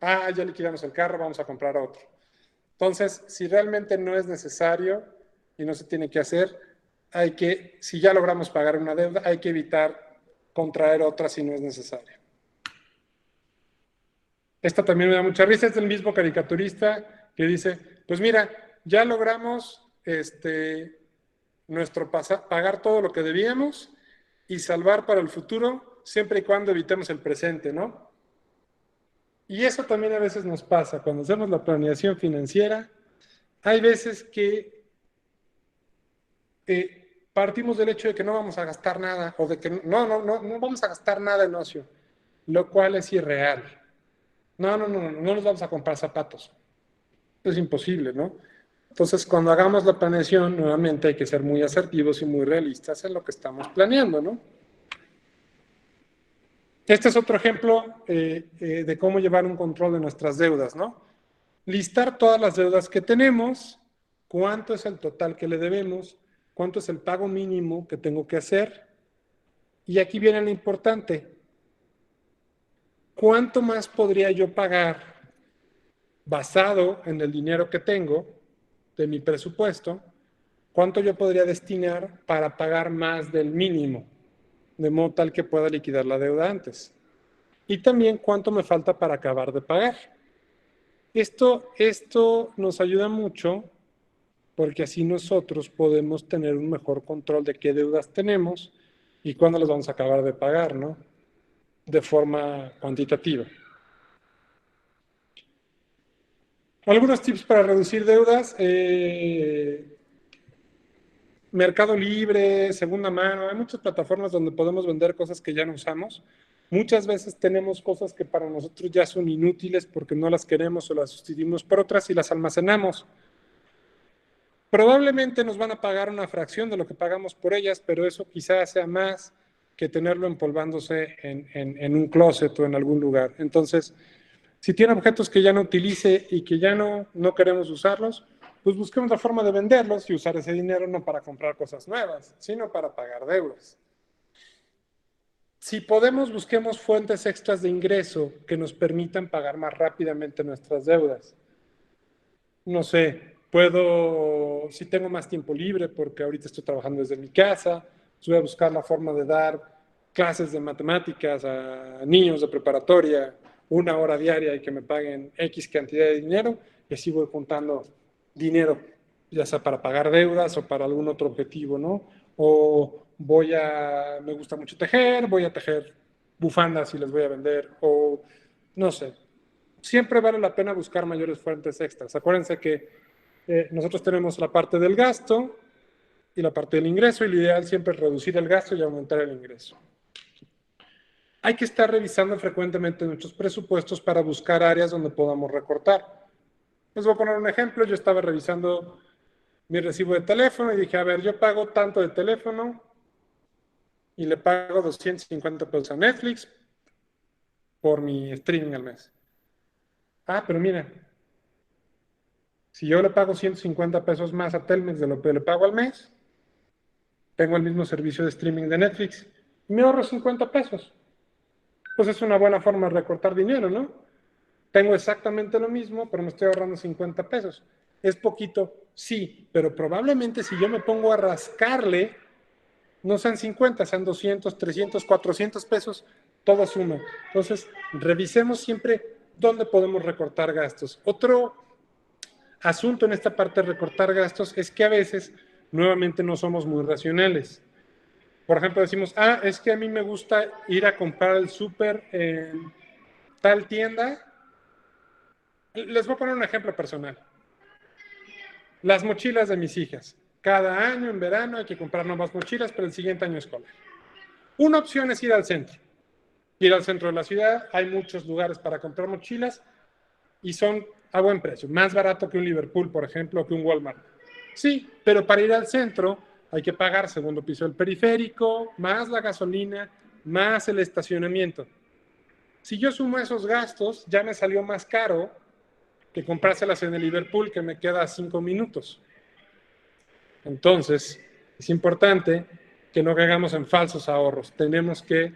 Ya liquidamos el carro, vamos a comprar otro. Entonces, si realmente no es necesario y no se tiene que hacer, si ya logramos pagar una deuda, hay que evitar contraer otra si no es necesario. Esta también me da mucha risa, es del mismo caricaturista que dice, pues mira, ya logramos pagar todo lo que debíamos y salvar para el futuro, siempre y cuando evitemos el presente, ¿no? Y eso también a veces nos pasa cuando hacemos la planeación financiera. Hay veces que partimos del hecho de que no vamos a gastar nada o de que no vamos a gastar nada en ocio, lo cual es irreal. No nos vamos a comprar zapatos. Es imposible, ¿no? Entonces, cuando hagamos la planeación, nuevamente hay que ser muy asertivos y muy realistas en lo que estamos planeando, ¿no? Este es otro ejemplo de cómo llevar un control de nuestras deudas, ¿no? Listar todas las deudas que tenemos, cuánto es el total que le debemos, cuánto es el pago mínimo que tengo que hacer. Y aquí viene lo importante. ¿Cuánto más podría yo pagar basado en el dinero que tengo de mi presupuesto? ¿Cuánto yo podría destinar para pagar más del mínimo? De modo tal que pueda liquidar la deuda antes. Y también cuánto me falta para acabar de pagar. Esto nos ayuda mucho porque así nosotros podemos tener un mejor control de qué deudas tenemos y cuándo las vamos a acabar de pagar, ¿no? De forma cuantitativa. Algunos tips para reducir deudas. Mercado Libre, segunda mano, hay muchas plataformas donde podemos vender cosas que ya no usamos. Muchas veces tenemos cosas que para nosotros ya son inútiles porque no las queremos o las sustituimos por otras y las almacenamos. Probablemente nos van a pagar una fracción de lo que pagamos por ellas, pero eso quizás sea más que tenerlo empolvándose en un closet o en algún lugar. Entonces, si tiene objetos que ya no utilice y que ya no queremos usarlos, pues busquemos la forma de venderlos y usar ese dinero no para comprar cosas nuevas, sino para pagar deudas. Si podemos, busquemos fuentes extras de ingreso que nos permitan pagar más rápidamente nuestras deudas. No sé, si tengo más tiempo libre porque ahorita estoy trabajando desde mi casa, pues voy a buscar la forma de dar clases de matemáticas a niños de preparatoria, 1 hora diaria y que me paguen X cantidad de dinero, y así voy juntando dinero, ya sea para pagar deudas o para algún otro objetivo, ¿no? O me gusta mucho tejer, voy a tejer bufandas y las voy a vender, o no sé. Siempre vale la pena buscar mayores fuentes extras. Acuérdense que nosotros tenemos la parte del gasto y la parte del ingreso, y lo ideal siempre es reducir el gasto y aumentar el ingreso. Hay que estar revisando frecuentemente nuestros presupuestos para buscar áreas donde podamos recortar. Les voy a poner un ejemplo. Yo estaba revisando mi recibo de teléfono y dije, a ver, yo pago tanto de teléfono y le pago 250 pesos a Netflix por mi streaming al mes. Pero mira, si yo le pago 150 pesos más a Telmex de lo que le pago al mes, tengo el mismo servicio de streaming de Netflix y me ahorro 50 pesos. Pues es una buena forma de recortar dinero, ¿no? tengo exactamente lo mismo, pero me estoy ahorrando 50 pesos. ¿Es poquito? Sí, pero probablemente si yo me pongo a rascarle, no sean 50, sean 200, 300, 400 pesos, todo suma. Entonces, revisemos siempre dónde podemos recortar gastos. Otro asunto en esta parte de recortar gastos es que a veces, nuevamente, no somos muy racionales. Por ejemplo, decimos, es que a mí me gusta ir a comprar el súper en tal tienda. Les voy a poner un ejemplo personal. Las mochilas de mis hijas. Cada año en verano hay que comprar nuevas mochilas para el siguiente año escolar. Una opción es ir al centro. Ir al centro de la ciudad, hay muchos lugares para comprar mochilas y son a buen precio, más barato que un Liverpool, por ejemplo, o que un Walmart. Sí, pero para ir al centro hay que pagar segundo piso del periférico, más la gasolina, más el estacionamiento. Si yo sumo esos gastos, ya me salió más caro que comprárselas en el Liverpool, que me queda a 5 minutos. Entonces, es importante que no caigamos en falsos ahorros. Tenemos que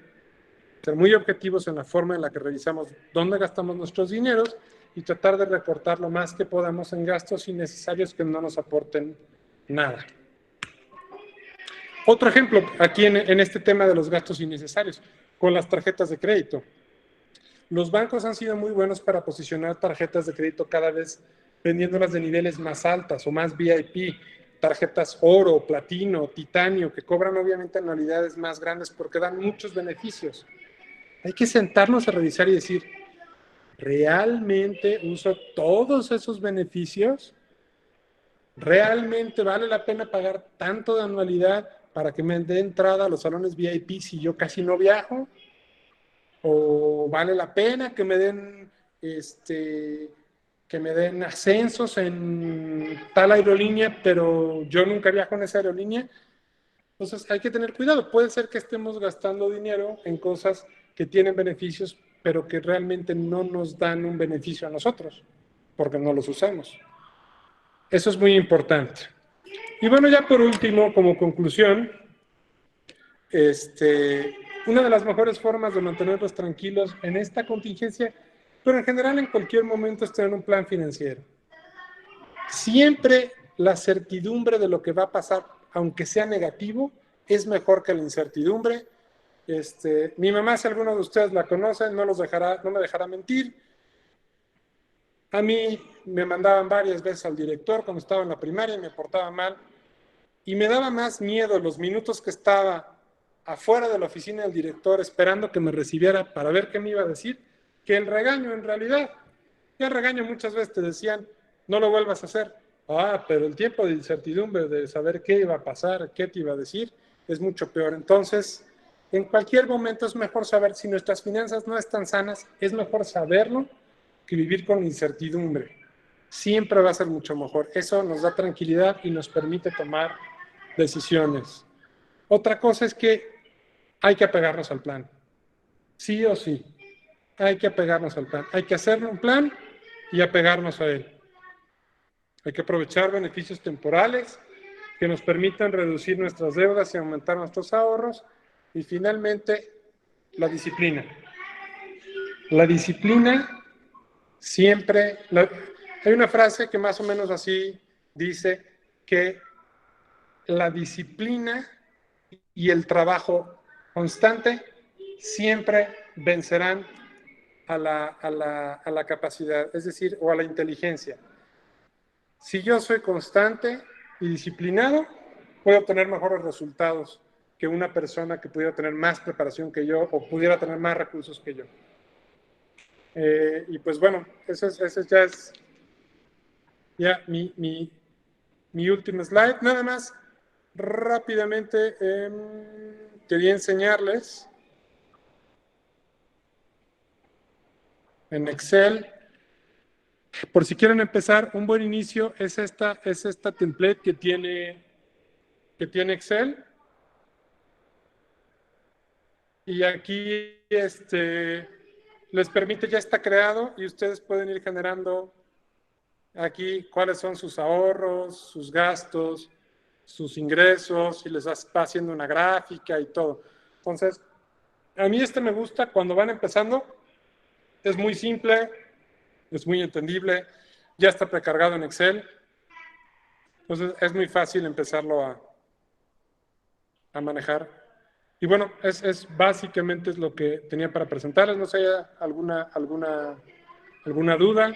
ser muy objetivos en la forma en la que revisamos dónde gastamos nuestros dineros y tratar de recortar lo más que podamos en gastos innecesarios que no nos aporten nada. Otro ejemplo aquí en este tema de los gastos innecesarios, con las tarjetas de crédito. Los bancos han sido muy buenos para posicionar tarjetas de crédito cada vez vendiéndolas de niveles más altas o más VIP, tarjetas oro, platino, titanio, que cobran obviamente anualidades más grandes porque dan muchos beneficios. Hay que sentarnos a revisar y decir, ¿realmente uso todos esos beneficios? ¿Realmente vale la pena pagar tanto de anualidad para que me dé entrada a los salones VIP si yo casi no viajo? ¿O vale la pena que me den ascensos en tal aerolínea, pero yo nunca viajo en esa aerolínea? Entonces hay que tener cuidado. Puede ser que estemos gastando dinero en cosas que tienen beneficios, pero que realmente no nos dan un beneficio a nosotros, porque no los usamos. Eso es muy importante. Y bueno, ya por último, como conclusión, una de las mejores formas de mantenerlos tranquilos en esta contingencia, pero en general en cualquier momento, es tener un plan financiero. Siempre la certidumbre de lo que va a pasar, aunque sea negativo, es mejor que la incertidumbre. Mi mamá, si alguno de ustedes la conocen, no me dejará mentir. A mí me mandaban varias veces al director cuando estaba en la primaria y me portaba mal. Y me daba más miedo los minutos que estaba afuera de la oficina del director esperando que me recibiera para ver qué me iba a decir, que el regaño en realidad. Y el regaño muchas veces te decían, no lo vuelvas a hacer. Pero el tiempo de incertidumbre de saber qué iba a pasar, qué te iba a decir, es mucho peor. Entonces, en cualquier momento es mejor saber, si nuestras finanzas no están sanas, es mejor saberlo que vivir con incertidumbre. Siempre va a ser mucho mejor. Eso nos da tranquilidad y nos permite tomar decisiones. Otra cosa es que hay que apegarnos al plan. Sí o sí. Hay que apegarnos al plan. Hay que hacer un plan y apegarnos a él. Hay que aprovechar beneficios temporales que nos permitan reducir nuestras deudas y aumentar nuestros ahorros. Y finalmente, la disciplina. La disciplina siempre... Hay una frase que más o menos así dice que la disciplina y el trabajo constante siempre vencerán a la capacidad, es decir, o a la inteligencia. Si yo soy constante y disciplinado, puedo obtener mejores resultados que una persona que pudiera tener más preparación que yo o pudiera tener más recursos que yo. Y pues bueno, ese ya es mi último slide. Nada más, rápidamente, quería enseñarles en Excel. Por si quieren empezar, un buen inicio es esta template que tiene Excel. Y aquí les permite, ya está creado y ustedes pueden ir generando aquí cuáles son sus ahorros, sus gastos, sus ingresos, y les va haciendo una gráfica y todo. Entonces, a mí me gusta cuando van empezando. Es muy simple, es muy entendible, ya está precargado en Excel, entonces es muy fácil empezarlo a manejar. Y bueno, es básicamente es lo que tenía para presentarles. No sé, alguna duda.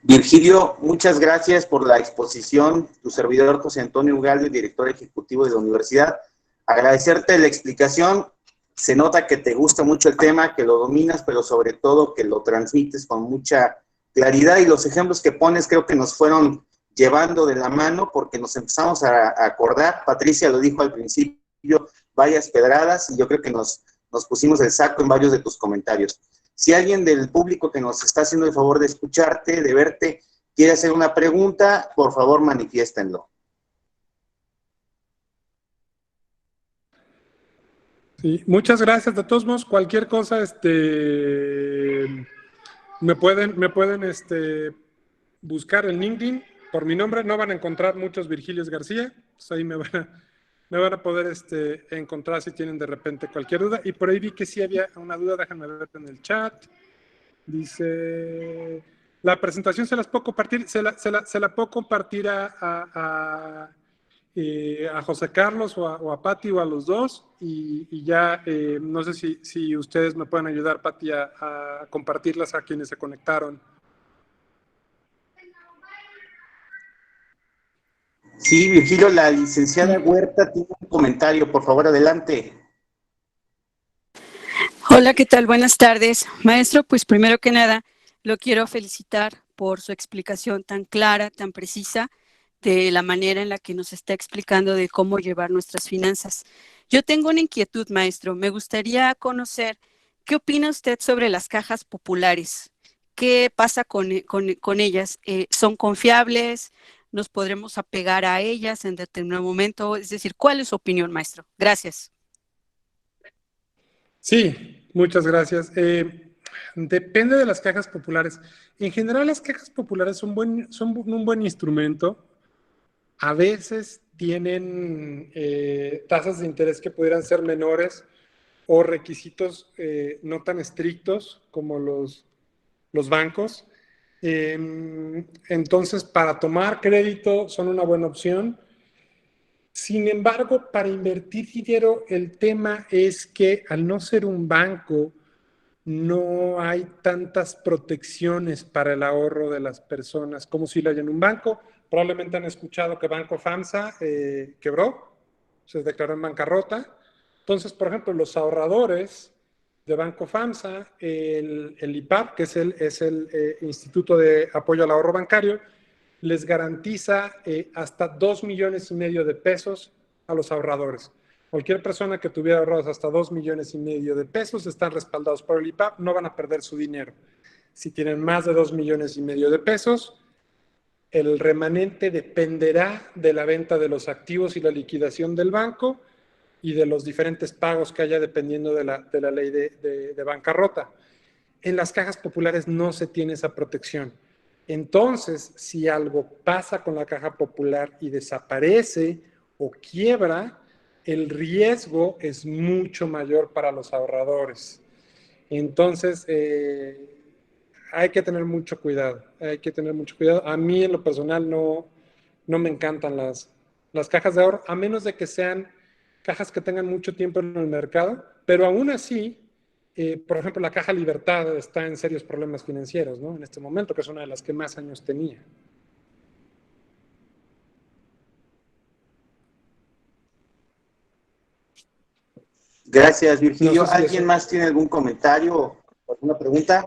Virgilio, muchas gracias por la exposición. Tu servidor José Antonio Ugalde, director ejecutivo de la universidad. Agradecerte la explicación. Se nota que te gusta mucho el tema, que lo dominas, pero sobre todo que lo transmites con mucha claridad, y los ejemplos que pones creo que nos fueron llevando de la mano porque nos empezamos a acordar. Patricia lo dijo al principio, varias pedradas, y yo creo que nos pusimos el saco en varios de tus comentarios. Si alguien del público que nos está haciendo el favor de escucharte, de verte, quiere hacer una pregunta, por favor manifiéstenlo. Sí, muchas gracias. De todos modos, cualquier cosa, me pueden buscar en LinkedIn por mi nombre. No van a encontrar muchos Virgilios García. Pues ahí me van a poder encontrar si tienen de repente cualquier duda. Y por ahí vi que sí había una duda, déjenme ver en el chat. Dice, la presentación se las puedo compartir, se la puedo compartir a José Carlos o a Pati o a los dos, y ya no sé si ustedes me pueden ayudar, Pati, a compartirlas a quienes se conectaron. Sí, Virgilio, la licenciada Huerta tiene un comentario, por favor, adelante. Hola, ¿qué tal? Buenas tardes. Maestro, pues primero que nada, lo quiero felicitar por su explicación tan clara, tan precisa, de la manera en la que nos está explicando de cómo llevar nuestras finanzas. Yo tengo una inquietud, maestro. Me gustaría conocer qué opina usted sobre las cajas populares. ¿Qué pasa con ellas? ¿Son confiables? ¿Nos podremos apegar a ellas en determinado momento? Es decir, ¿cuál es su opinión, maestro? Gracias. Sí, muchas gracias. Depende de las cajas populares. En general, las cajas populares son un buen instrumento. A veces tienen tasas de interés que pudieran ser menores o requisitos no tan estrictos como los bancos. Entonces, para tomar crédito son una buena opción. Sin embargo, para invertir dinero, el tema es que al no ser un banco, no hay tantas protecciones para el ahorro de las personas como si lo hay en un banco. Probablemente han escuchado que Banco FAMSA quebró, se declaró en bancarrota. Entonces, por ejemplo, los ahorradores de Banco FAMSA, el IPAB, que es el Instituto de Apoyo al Ahorro Bancario, les garantiza hasta 2,5 millones de pesos a los ahorradores. Cualquier persona que tuviera ahorrados hasta 2,5 millones de pesos están respaldados por el IPAB, no van a perder su dinero. Si tienen más de 2,5 millones de pesos, el remanente dependerá de la venta de los activos y la liquidación del banco y de los diferentes pagos que haya dependiendo de la ley de bancarrota. En las cajas populares no se tiene esa protección. Entonces, si algo pasa con la caja popular y desaparece o quiebra, el riesgo es mucho mayor para los ahorradores. Entonces, hay que tener mucho cuidado, A mí, en lo personal, no me encantan las cajas de ahorro, a menos de que sean cajas que tengan mucho tiempo en el mercado, pero aún así, por ejemplo, la Caja Libertad está en serios problemas financieros, ¿no? En este momento, que es una de las que más años tenía. Gracias, Virgilio. No sé si ¿Alguien más tiene algún comentario o alguna pregunta?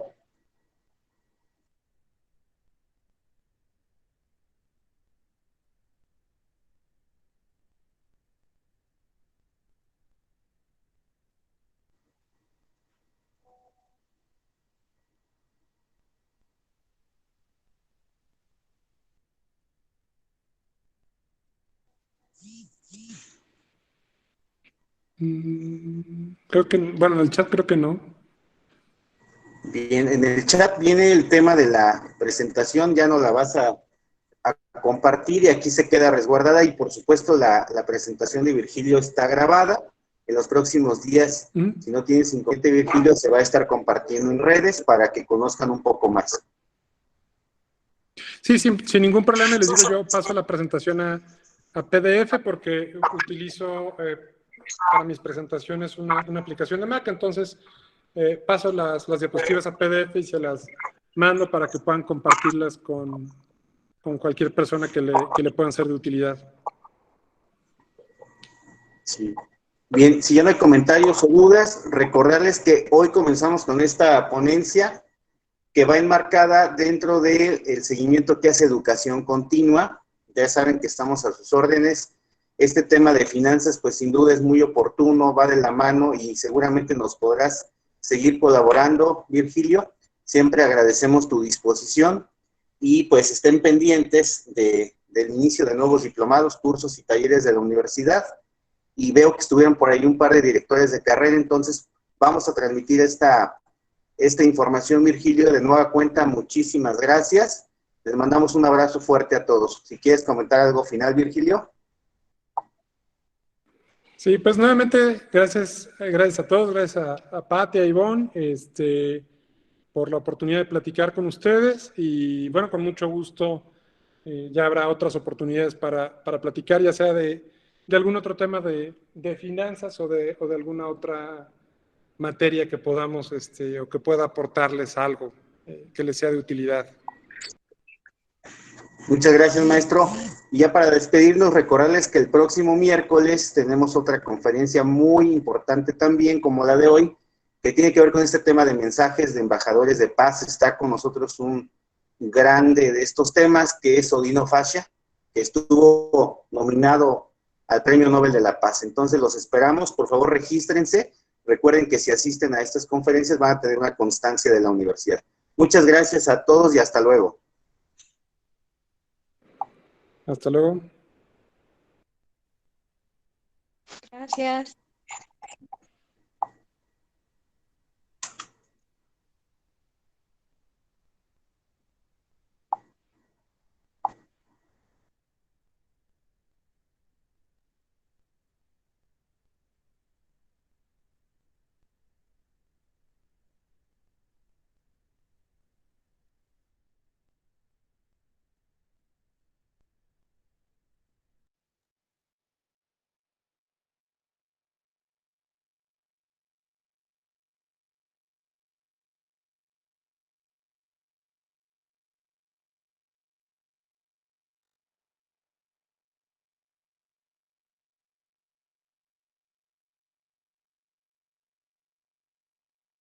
Creo que, bueno, en el chat creo que no. Bien, en el chat viene el tema de la presentación, ya no la vas a compartir y aquí se queda resguardada, y por supuesto la presentación de Virgilio está grabada en los próximos días, ¿Mm? si no tienes inconveniente, Virgilio, se va a estar compartiendo en redes para que conozcan un poco más. Sí, sin ningún problema, les digo, yo paso la presentación a PDF porque utilizo para mis presentaciones una aplicación de Mac, entonces paso las diapositivas a PDF y se las mando para que puedan compartirlas con cualquier persona que le puedan ser de utilidad. Sí. Bien, si ya no hay comentarios o dudas, recordarles que hoy comenzamos con esta ponencia que va enmarcada dentro del seguimiento que hace Educación Continua. Ya saben que estamos a sus órdenes. Este tema de finanzas, pues sin duda es muy oportuno, va de la mano y seguramente nos podrás seguir colaborando, Virgilio. Siempre agradecemos tu disposición y pues estén pendientes del inicio de nuevos diplomados, cursos y talleres de la universidad. Y veo que estuvieron por ahí un par de directores de carrera, entonces vamos a transmitir esta información, Virgilio, de nueva cuenta. Muchísimas gracias. Les mandamos un abrazo fuerte a todos. Si quieres comentar algo final, Virgilio. Sí, pues nuevamente, gracias a todos, gracias a Pati, a Ivonne, por la oportunidad de platicar con ustedes y bueno, con mucho gusto ya habrá otras oportunidades para platicar, ya sea de algún otro tema de finanzas o de alguna otra materia que podamos o que pueda aportarles algo que les sea de utilidad. Muchas gracias, maestro. Y ya para despedirnos, recordarles que el próximo miércoles tenemos otra conferencia muy importante también, como la de hoy, que tiene que ver con este tema de mensajes de embajadores de paz. Está con nosotros un grande de estos temas, que es Odino Fascia, que estuvo nominado al Premio Nobel de la Paz. Entonces los esperamos, por favor regístrense. Recuerden que si asisten a estas conferencias van a tener una constancia de la universidad. Muchas gracias a todos y hasta luego. Hasta luego. Gracias.